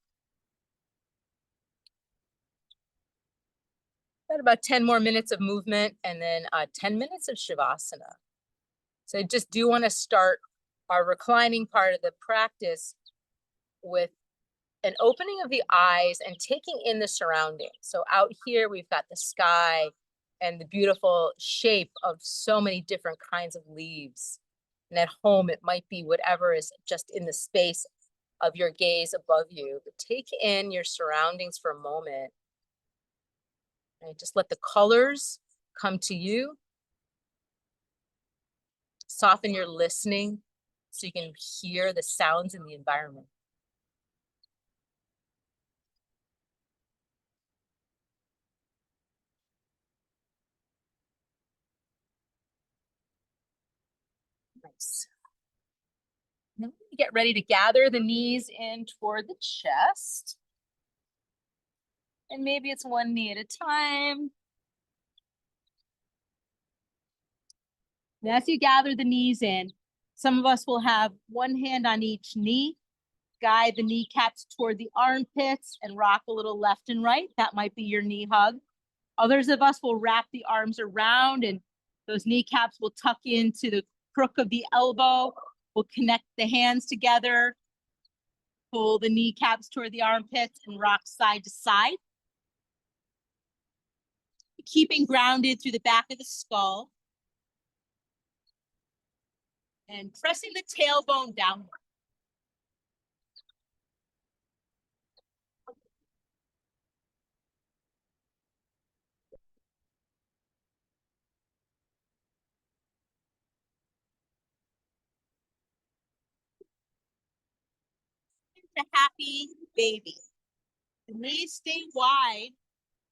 Got about 10 more minutes of movement and then 10 minutes of Shavasana. So I just do want to start our reclining part of the practice with an opening of the eyes and taking in the surroundings. So out here, we've got the sky and the beautiful shape of so many different kinds of leaves. And at home, it might be whatever is just in the space of your gaze above you. But take in your surroundings for a moment. And just let the colors come to you. Soften your listening so you can hear the sounds in the environment. Nice. Now we get ready to gather the knees in toward the chest. And maybe it's one knee at a time. And as you gather the knees in, some of us will have one hand on each knee, guide the kneecaps toward the armpits and rock a little left and right. That might be your knee hug. Others of us will wrap the arms around and those kneecaps will tuck into the crook of the elbow. We'll connect the hands together, pull the kneecaps toward the armpits and rock side to side. Keeping grounded through the back of the skull. And pressing the tailbone downward. Into happy baby. The knees stay wide.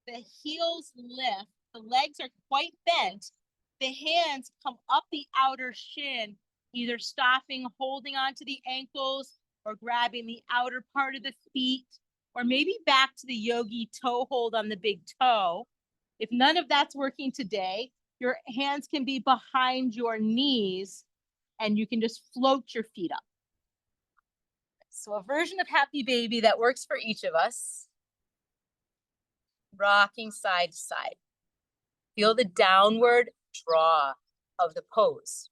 The heels lift. The legs are quite bent. The hands come up the outer shin, either stopping, holding onto the ankles, or grabbing the outer part of the feet, or maybe back to the yogi toe hold on the big toe. If none of that's working today, your hands can be behind your knees and you can just float your feet up. So a version of happy baby that works for each of us. Rocking side to side. Feel the downward draw of the pose.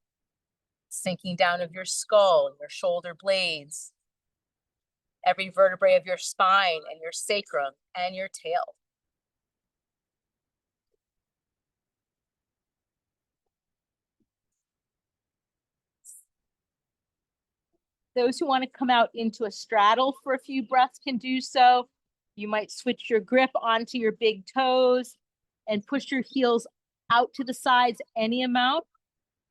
Sinking down of your skull, your shoulder blades, every vertebrae of your spine and your sacrum and your tail. Those who want to come out into a straddle for a few breaths can do so. You might switch your grip onto your big toes and push your heels out to the sides any amount.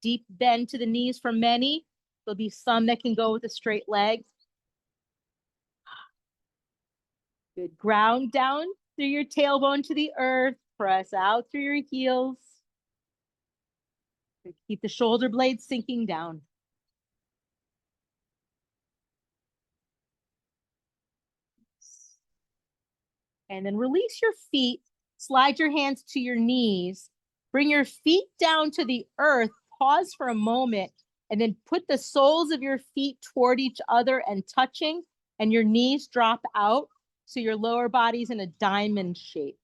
Deep bend to the knees for many. There'll be some that can go with a straight leg. Good. Ground down through your tailbone to the earth. Press out through your heels. Keep the shoulder blades sinking down. And then release your feet. Slide your hands to your knees. Bring your feet down to the earth. Pause for a moment. And then put the soles of your feet toward each other and touching. And your knees drop out. So your lower body's in a diamond shape.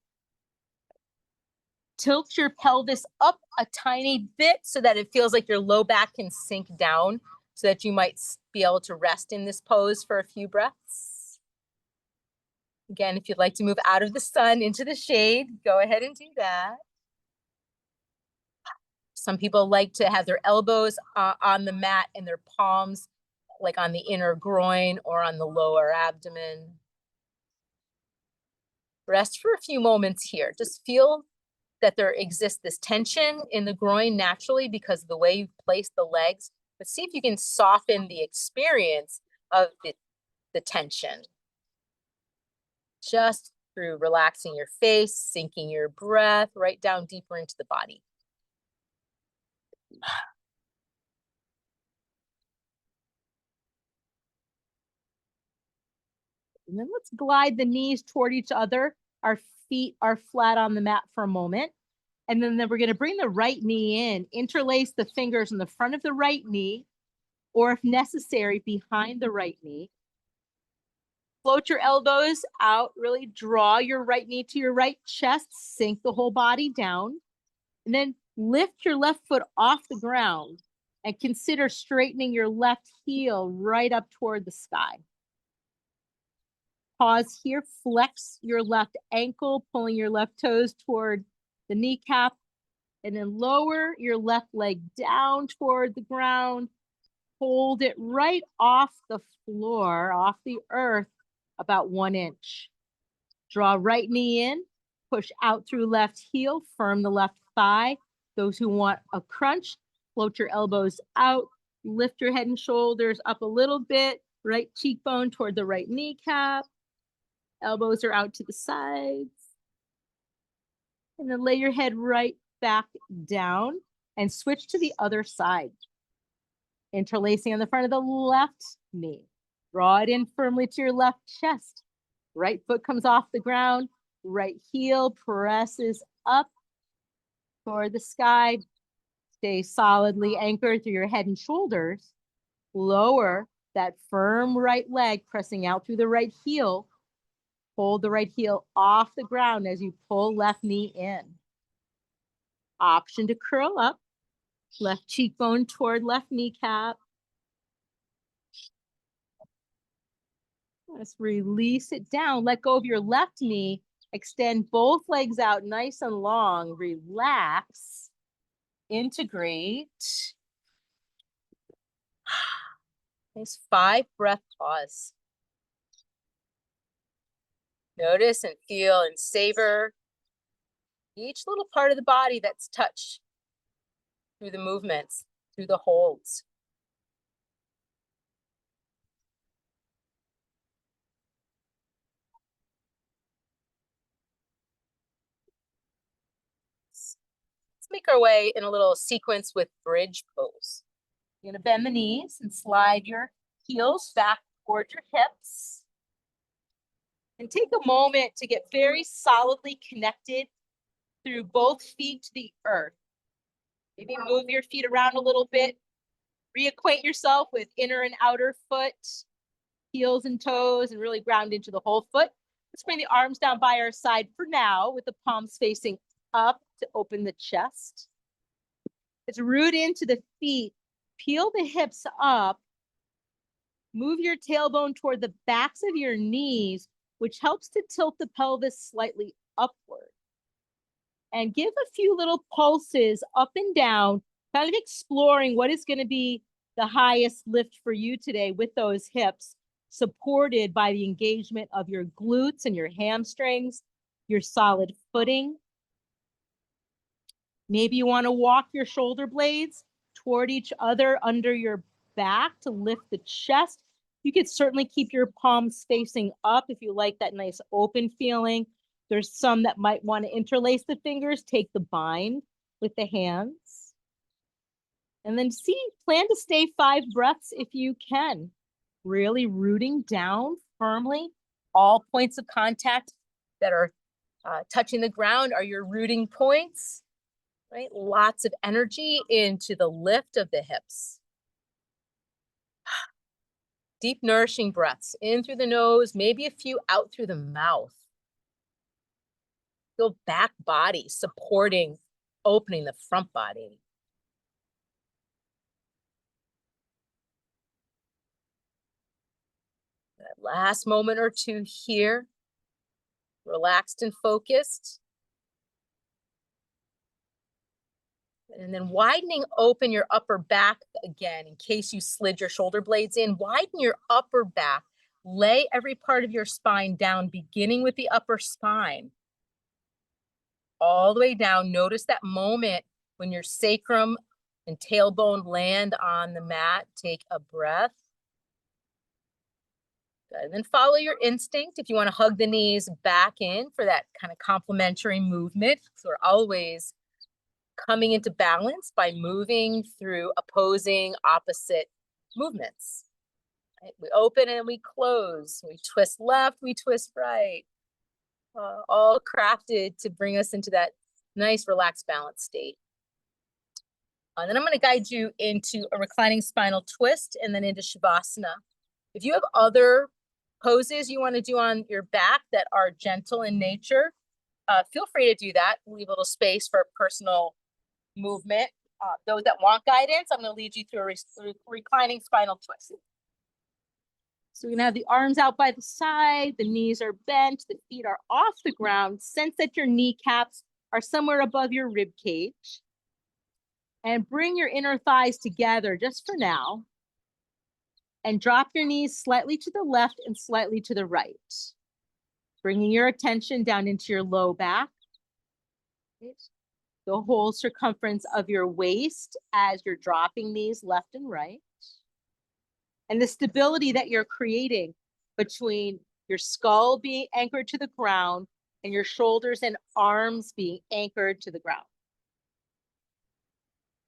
Tilt your pelvis up a tiny bit so that it feels like your low back can sink down so that you might be able to rest in this pose for a few breaths. Again, if you'd like to move out of the sun into the shade, go ahead and do that. Some people like to have their elbows on the mat and their palms like on the inner groin or on the lower abdomen. Rest for a few moments here. Just feel that there exists this tension in the groin naturally because of the way you've placed the legs, but see if you can soften the experience of the tension. Just through relaxing your face, sinking your breath right down deeper into the body. And then let's glide the knees toward each other. Our feet are flat on the mat for a moment. And then we're going to bring the right knee in, interlace the fingers in the front of the right knee, or if necessary, behind the right knee. Float your elbows out, really draw your right knee to your right chest, sink the whole body down, and then lift your left foot off the ground and consider straightening your left heel right up toward the sky. Pause here, flex your left ankle, pulling your left toes toward the kneecap, and then lower your left leg down toward the ground. Hold it right off the floor, off the earth, about 1 inch. Draw right knee in, push out through left heel, firm the left thigh. Those who want a crunch, float your elbows out, lift your head and shoulders up a little bit, right cheekbone toward the right kneecap. Elbows are out to the sides. And then lay your head right back down and switch to the other side. Interlacing on the front of the left knee. Draw it in firmly to your left chest. Right foot comes off the ground. Right heel presses up toward the sky. Stay solidly anchored through your head and shoulders. Lower that firm right leg, pressing out through the right heel. Hold the right heel off the ground as you pull left knee in. Option to curl up. Left cheekbone toward left kneecap. Let's release it down. Let go of your left knee. Extend both legs out nice and long. Relax. Integrate. Nice 5-breath pause. Notice and feel and savor each little part of the body that's touched through the movements, through the holds. Let's make our way in a little sequence with bridge pose. You're gonna bend the knees and slide your heels back toward your hips. And take a moment to get very solidly connected through both feet to the earth. Maybe move your feet around a little bit. Reacquaint yourself with inner and outer foot, heels and toes, and really ground into the whole foot. Let's bring the arms down by our side for now with the palms facing up to open the chest. Let's root into the feet. Peel the hips up. Move your tailbone toward the backs of your knees, which helps to tilt the pelvis slightly upward. And give a few little pulses up and down, kind of exploring what is going to be the highest lift for you today with those hips, supported by the engagement of your glutes and your hamstrings, your solid footing. Maybe you want to walk your shoulder blades toward each other under your back to lift the chest. You could certainly keep your palms facing up if you like that nice open feeling. There's some that might want to interlace the fingers, take the bind with the hands. And then plan to stay 5 breaths if you can. Really rooting down firmly. All points of contact that are touching the ground are your rooting points, right? Lots of energy into the lift of the hips. Deep, nourishing breaths in through the nose, maybe a few out through the mouth. Feel back body supporting, opening the front body. That last moment or two here, relaxed and focused. And then widening open your upper back again, in case you slid your shoulder blades in. Widen your upper back. Lay every part of your spine down, beginning with the upper spine. All the way down. Notice that moment when your sacrum and tailbone land on the mat. Take a breath. Good. And then follow your instinct. If you want to hug the knees back in for that kind of complementary movement. So we're always coming into balance by moving through opposing, opposite movements. Right? We open and we close. We twist left, we twist right. All crafted to bring us into that nice, relaxed, balanced state. And then I'm going to guide you into a reclining spinal twist and then into Shavasana. If you have other poses you want to do on your back that are gentle in nature, feel free to do that. Leave a little space for personal movement. Those that want guidance, I'm going to lead you through a reclining spinal twist. So we're going to have the arms out by the side, the knees are bent, the feet are off the ground. Sense that your kneecaps are somewhere above your rib cage. And bring your inner thighs together just for now. And drop your knees slightly to the left and slightly to the right. Bringing your attention down into your low back. The whole circumference of your waist as you're dropping these left and right. And the stability that you're creating between your skull being anchored to the ground and your shoulders and arms being anchored to the ground.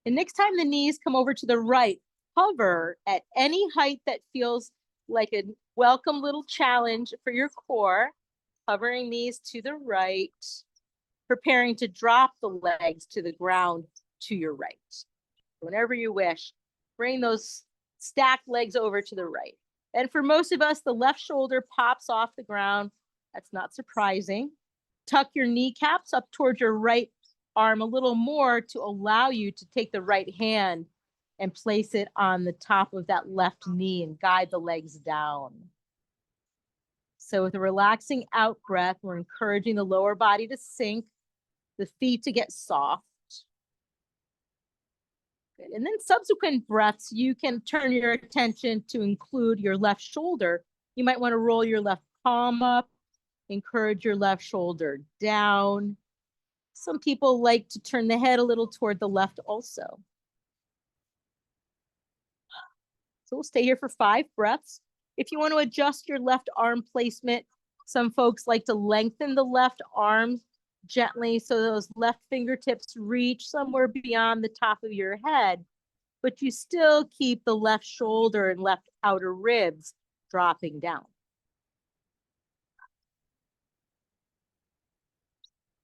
And next time the knees come over to the right, hover at any height that feels like a welcome little challenge for your core, hovering knees to the right, preparing to drop the legs to the ground to your right. Whenever you wish, bring those stacked legs over to the right. And for most of us, the left shoulder pops off the ground. That's not surprising. Tuck your kneecaps up towards your right arm a little more to allow you to take the right hand and place it on the top of that left knee and guide the legs down. So with a relaxing out breath, we're encouraging the lower body to sink, the feet to get soft. Good. And then subsequent breaths, you can turn your attention to include your left shoulder. You might want to roll your left palm up, encourage your left shoulder down. Some people like to turn the head a little toward the left also. So we'll stay here for 5 breaths. If you want to adjust your left arm placement, some folks like to lengthen the left arm gently so those left fingertips reach somewhere beyond the top of your head, but you still keep the left shoulder and left outer ribs dropping down.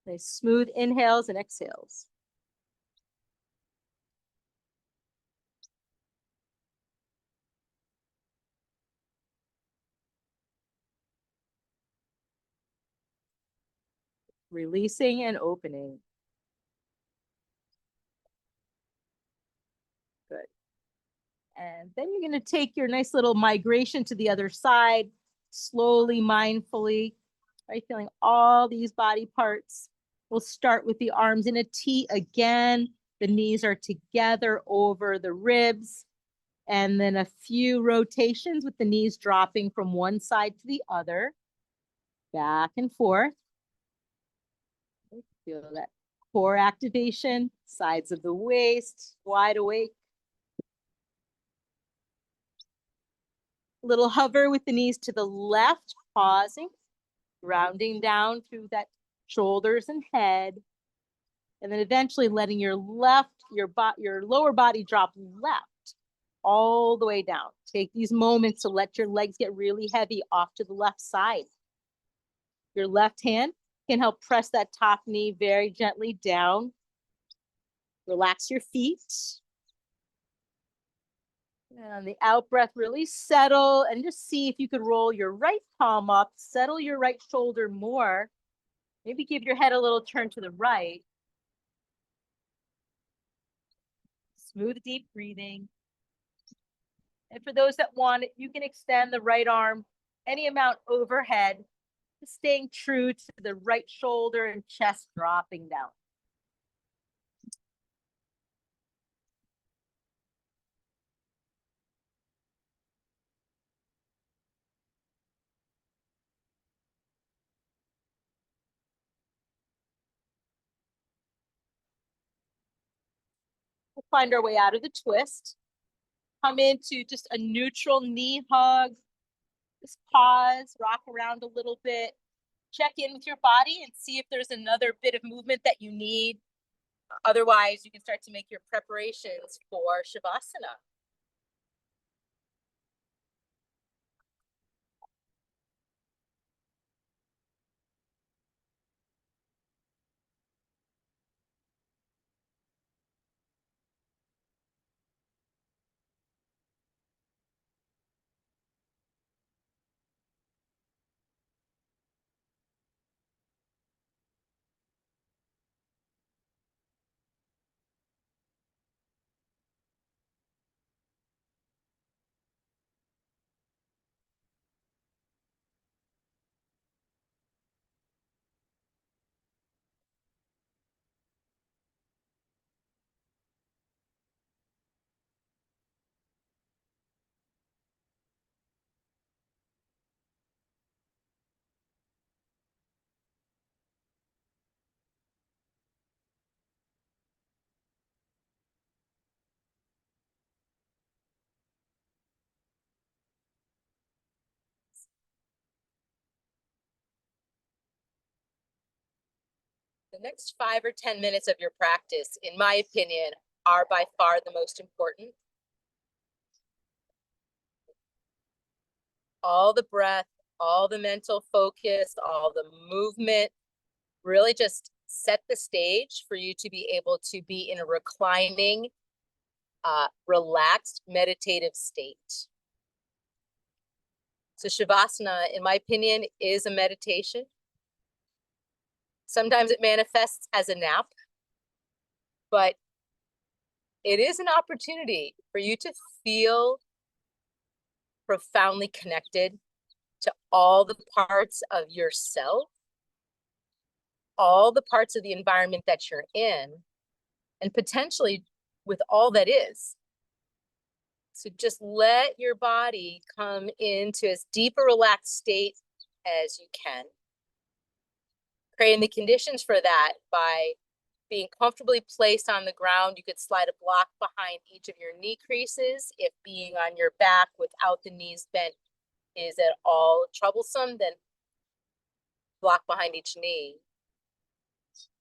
Nice smooth inhales and exhales. Releasing and opening. Good. And then you're going to take your nice little migration to the other side, slowly, mindfully, right? Feeling all these body parts. We'll start with the arms in a T again. The knees are together over the ribs. And then a few rotations with the knees dropping from one side to the other. Back and forth. Feel that core activation, sides of the waist, wide awake. Little hover with the knees to the left, pausing, rounding down through that shoulders and head. And then eventually letting your lower body drop left all the way down. Take these moments to let your legs get really heavy off to the left side. Your left hand can help press that top knee very gently down. Relax your feet. And on the out breath, really settle and just see if you could roll your right palm up, settle your right shoulder more. Maybe give your head a little turn to the right. Smooth, deep breathing. And for those that want it, you can extend the right arm any amount overhead, staying true to the right shoulder and chest dropping down. We'll find our way out of the twist. Come into just a neutral knee hug. Just pause, rock around a little bit. Check in with your body and see if there's another bit of movement that you need. Otherwise, you can start to make your preparations for Shavasana. The next 5 or 10 minutes of your practice, in my opinion, are by far the most important. All the breath, all the mental focus, all the movement, really just set the stage for you to be able to be in a reclining, relaxed, meditative state. So Shavasana, in my opinion, is a meditation. Sometimes it manifests as a nap, but it is an opportunity for you to feel profoundly connected to all the parts of yourself, all the parts of the environment that you're in, and potentially with all that is. So just let your body come into as deep a relaxed state as you can. Creating the conditions for that by being comfortably placed on the ground. You could slide a block behind each of your knee creases. If being on your back without the knees bent is at all troublesome, then block behind each knee.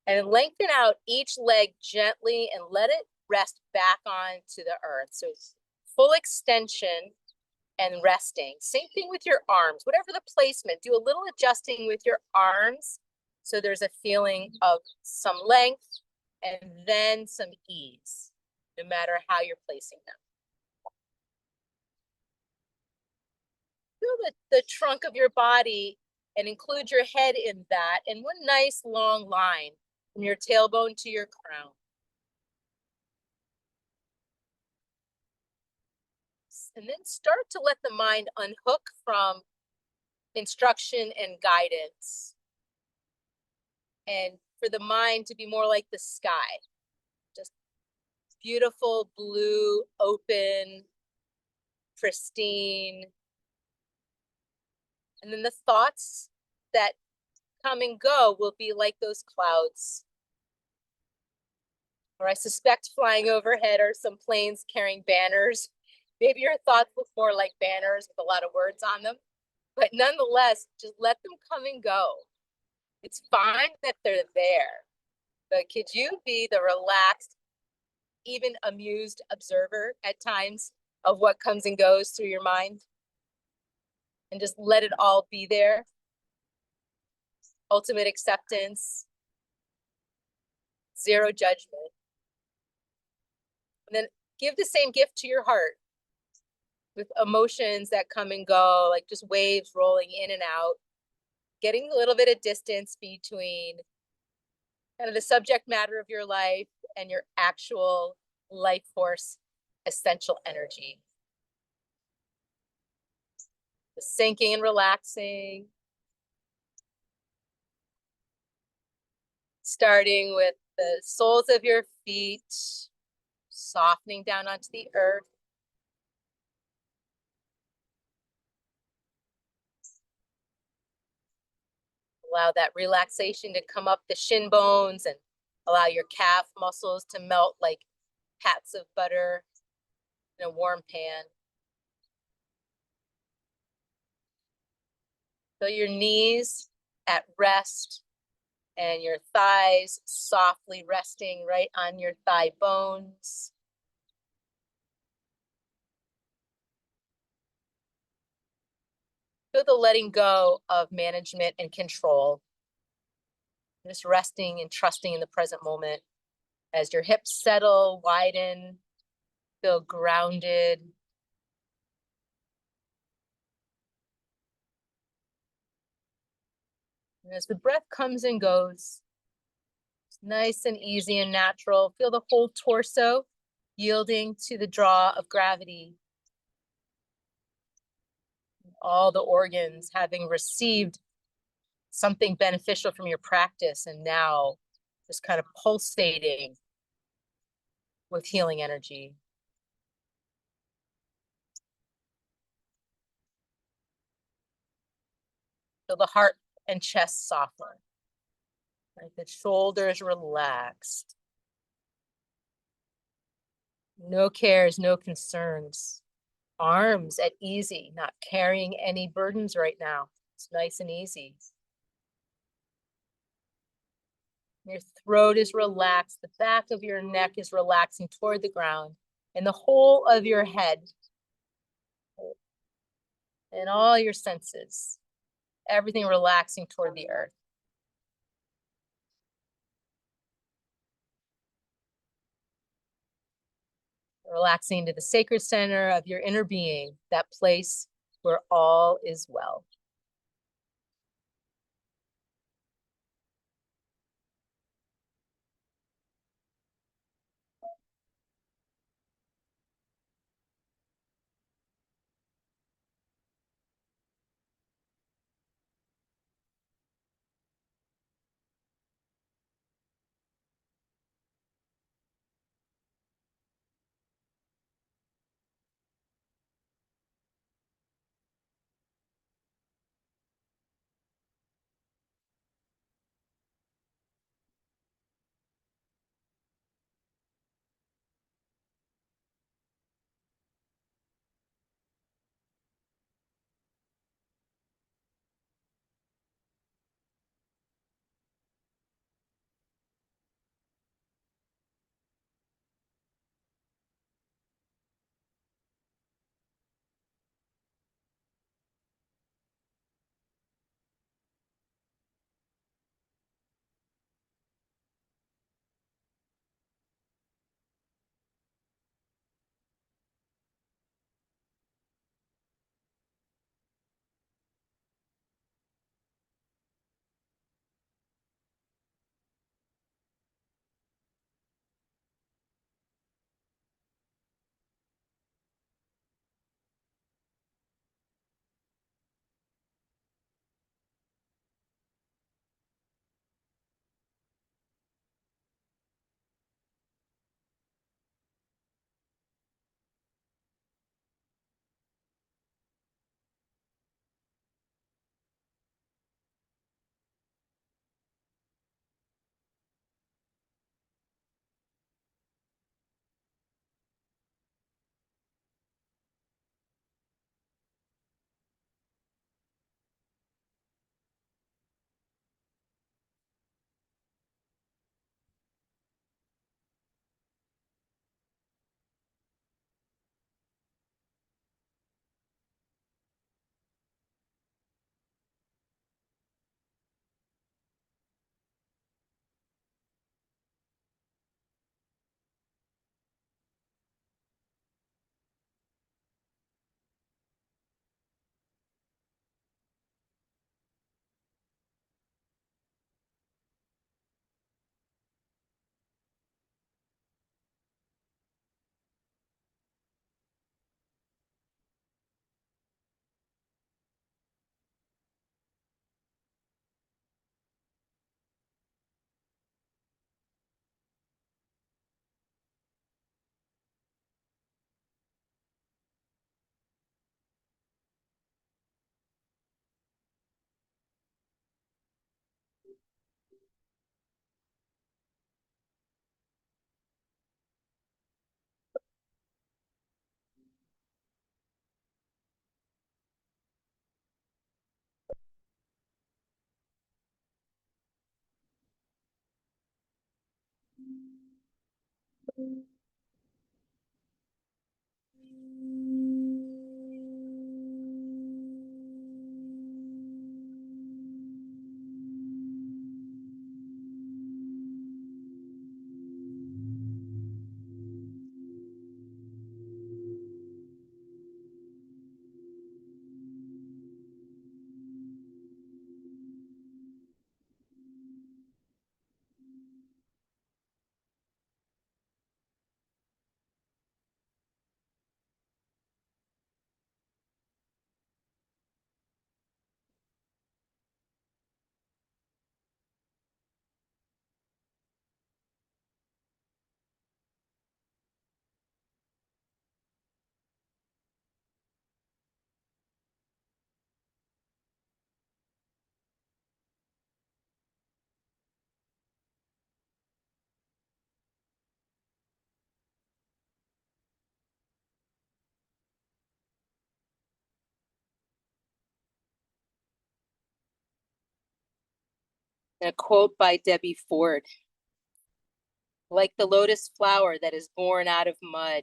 And lengthen out each leg gently and let it rest back onto the earth. So full extension and resting. Same thing with your arms, whatever the placement, do a little adjusting with your arms so there's a feeling of some length and then some ease, no matter how you're placing them. Feel the trunk of your body and include your head in that, and one nice long line from your tailbone to your crown. And then start to let the mind unhook from instruction and guidance. And for the mind to be more like the sky. Just beautiful, blue, open, pristine. And then the thoughts that come and go will be like those clouds. Or I suspect flying overhead are some planes carrying banners. Maybe your thoughts look more like banners with a lot of words on them. But nonetheless, just let them come and go. It's fine that they're there. But could you be the relaxed, even amused observer at times of what comes and goes through your mind? And just let it all be there. Ultimate acceptance, zero judgment. And then give the same gift to your heart. with emotions that come and go, like just waves rolling in and out, getting a little bit of distance between kind of the subject matter of your life and your actual life force essential energy. The sinking and relaxing. Starting with the soles of your feet, softening down onto the earth. Allow that relaxation to come up the shin bones and allow your calf muscles to melt like pats of butter in a warm pan. Feel your knees at rest and your thighs softly resting right on your thigh bones. Feel the letting go of management and control. Just resting and trusting in the present moment. As your hips settle, widen, feel grounded. And as the breath comes and goes, it's nice and easy and natural. Feel the whole torso yielding to the draw of gravity. All the organs having received something beneficial from your practice and now just kind of pulsating with healing energy. Feel the heart and chest soften. Right? The shoulders relaxed. No cares, no concerns. Arms at easy, not carrying any burdens right now. It's nice and easy. Your throat is relaxed. The back of your neck is relaxing toward the ground. And the whole of your head and all your senses, everything relaxing toward the earth. Relaxing to the sacred center of your inner being, that place where all is well. A quote by Debbie Ford: like the lotus flower that is born out of mud,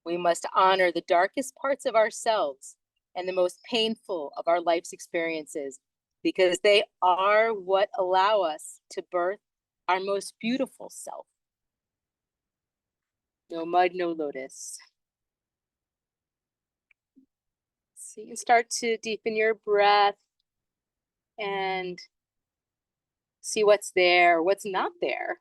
we must honor the darkest parts of ourselves and the most painful of our life's experiences, because they are what allow us to birth our most beautiful self. No mud, no lotus. So you can start to deepen your breath and see what's there, what's not there.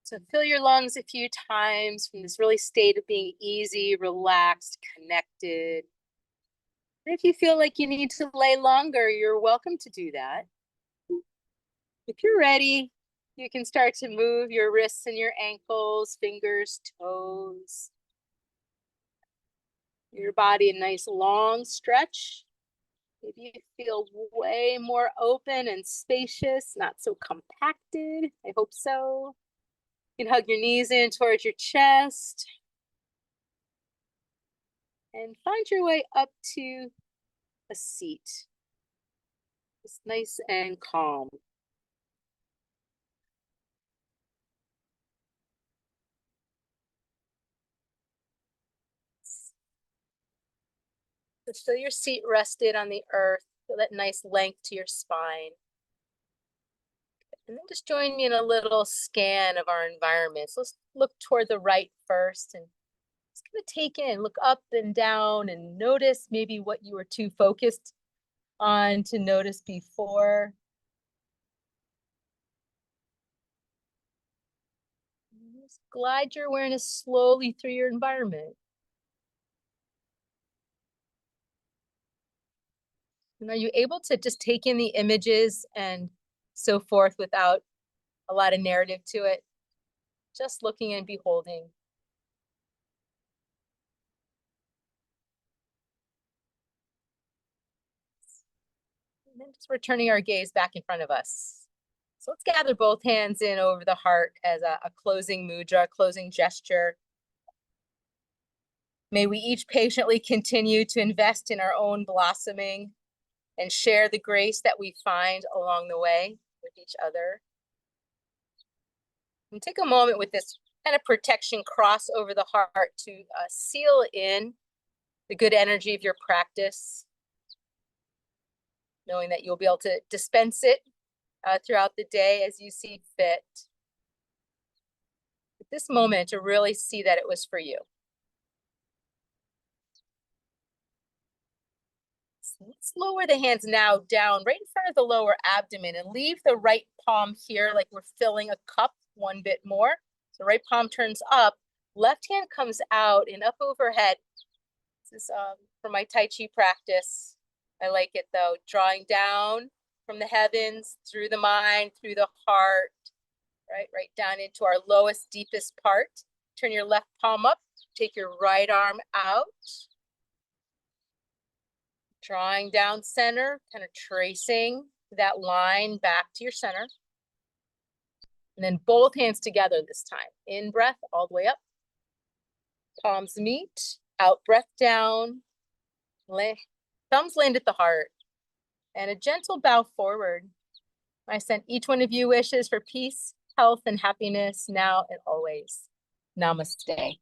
So fill your lungs a few times from this really state of being easy, relaxed, connected. And if you feel like you need to lay longer, you're welcome to do that. If you're ready, you can start to move your wrists and your ankles, fingers, toes. Your body a nice long stretch. Maybe you feel way more open and spacious, not so compacted. I hope so. You can hug your knees in towards your chest. And find your way up to a seat. It's nice and calm. Just feel your seat rested on the earth. Feel that nice length to your spine. And then just join me in a little scan of our environment. So let's look toward the right first and just kind of take in, look up and down and notice maybe what you were too focused on to notice before. Just glide your awareness slowly through your environment. And are you able to just take in the images and so forth without a lot of narrative to it? Just looking and beholding. And then just returning our gaze back in front of us. So let's gather both hands in over the heart as a closing mudra, closing gesture. May we each patiently continue to invest in our own blossoming and share the grace that we find along the way with each other. And take a moment with this kind of protection cross over the heart to seal in the good energy of your practice, knowing that you'll be able to dispense it throughout the day as you see fit. At this moment, to really see that it was for you. So let's lower the hands now down right in front of the lower abdomen and leave the right palm here like we're filling a cup one bit more. So right palm turns up, left hand comes out and up overhead. This is for my Tai Chi practice. I like it though, drawing down from the heavens, through the mind, through the heart, right down into our lowest, deepest part. Turn your left palm up, take your right arm out. Drawing down center, kind of tracing that line back to your center. And then both hands together this time. In breath, all the way up. Palms meet, out breath down. Thumbs land at the heart. And a gentle bow forward. I send each one of you wishes for peace, health, and happiness now and always. Namaste.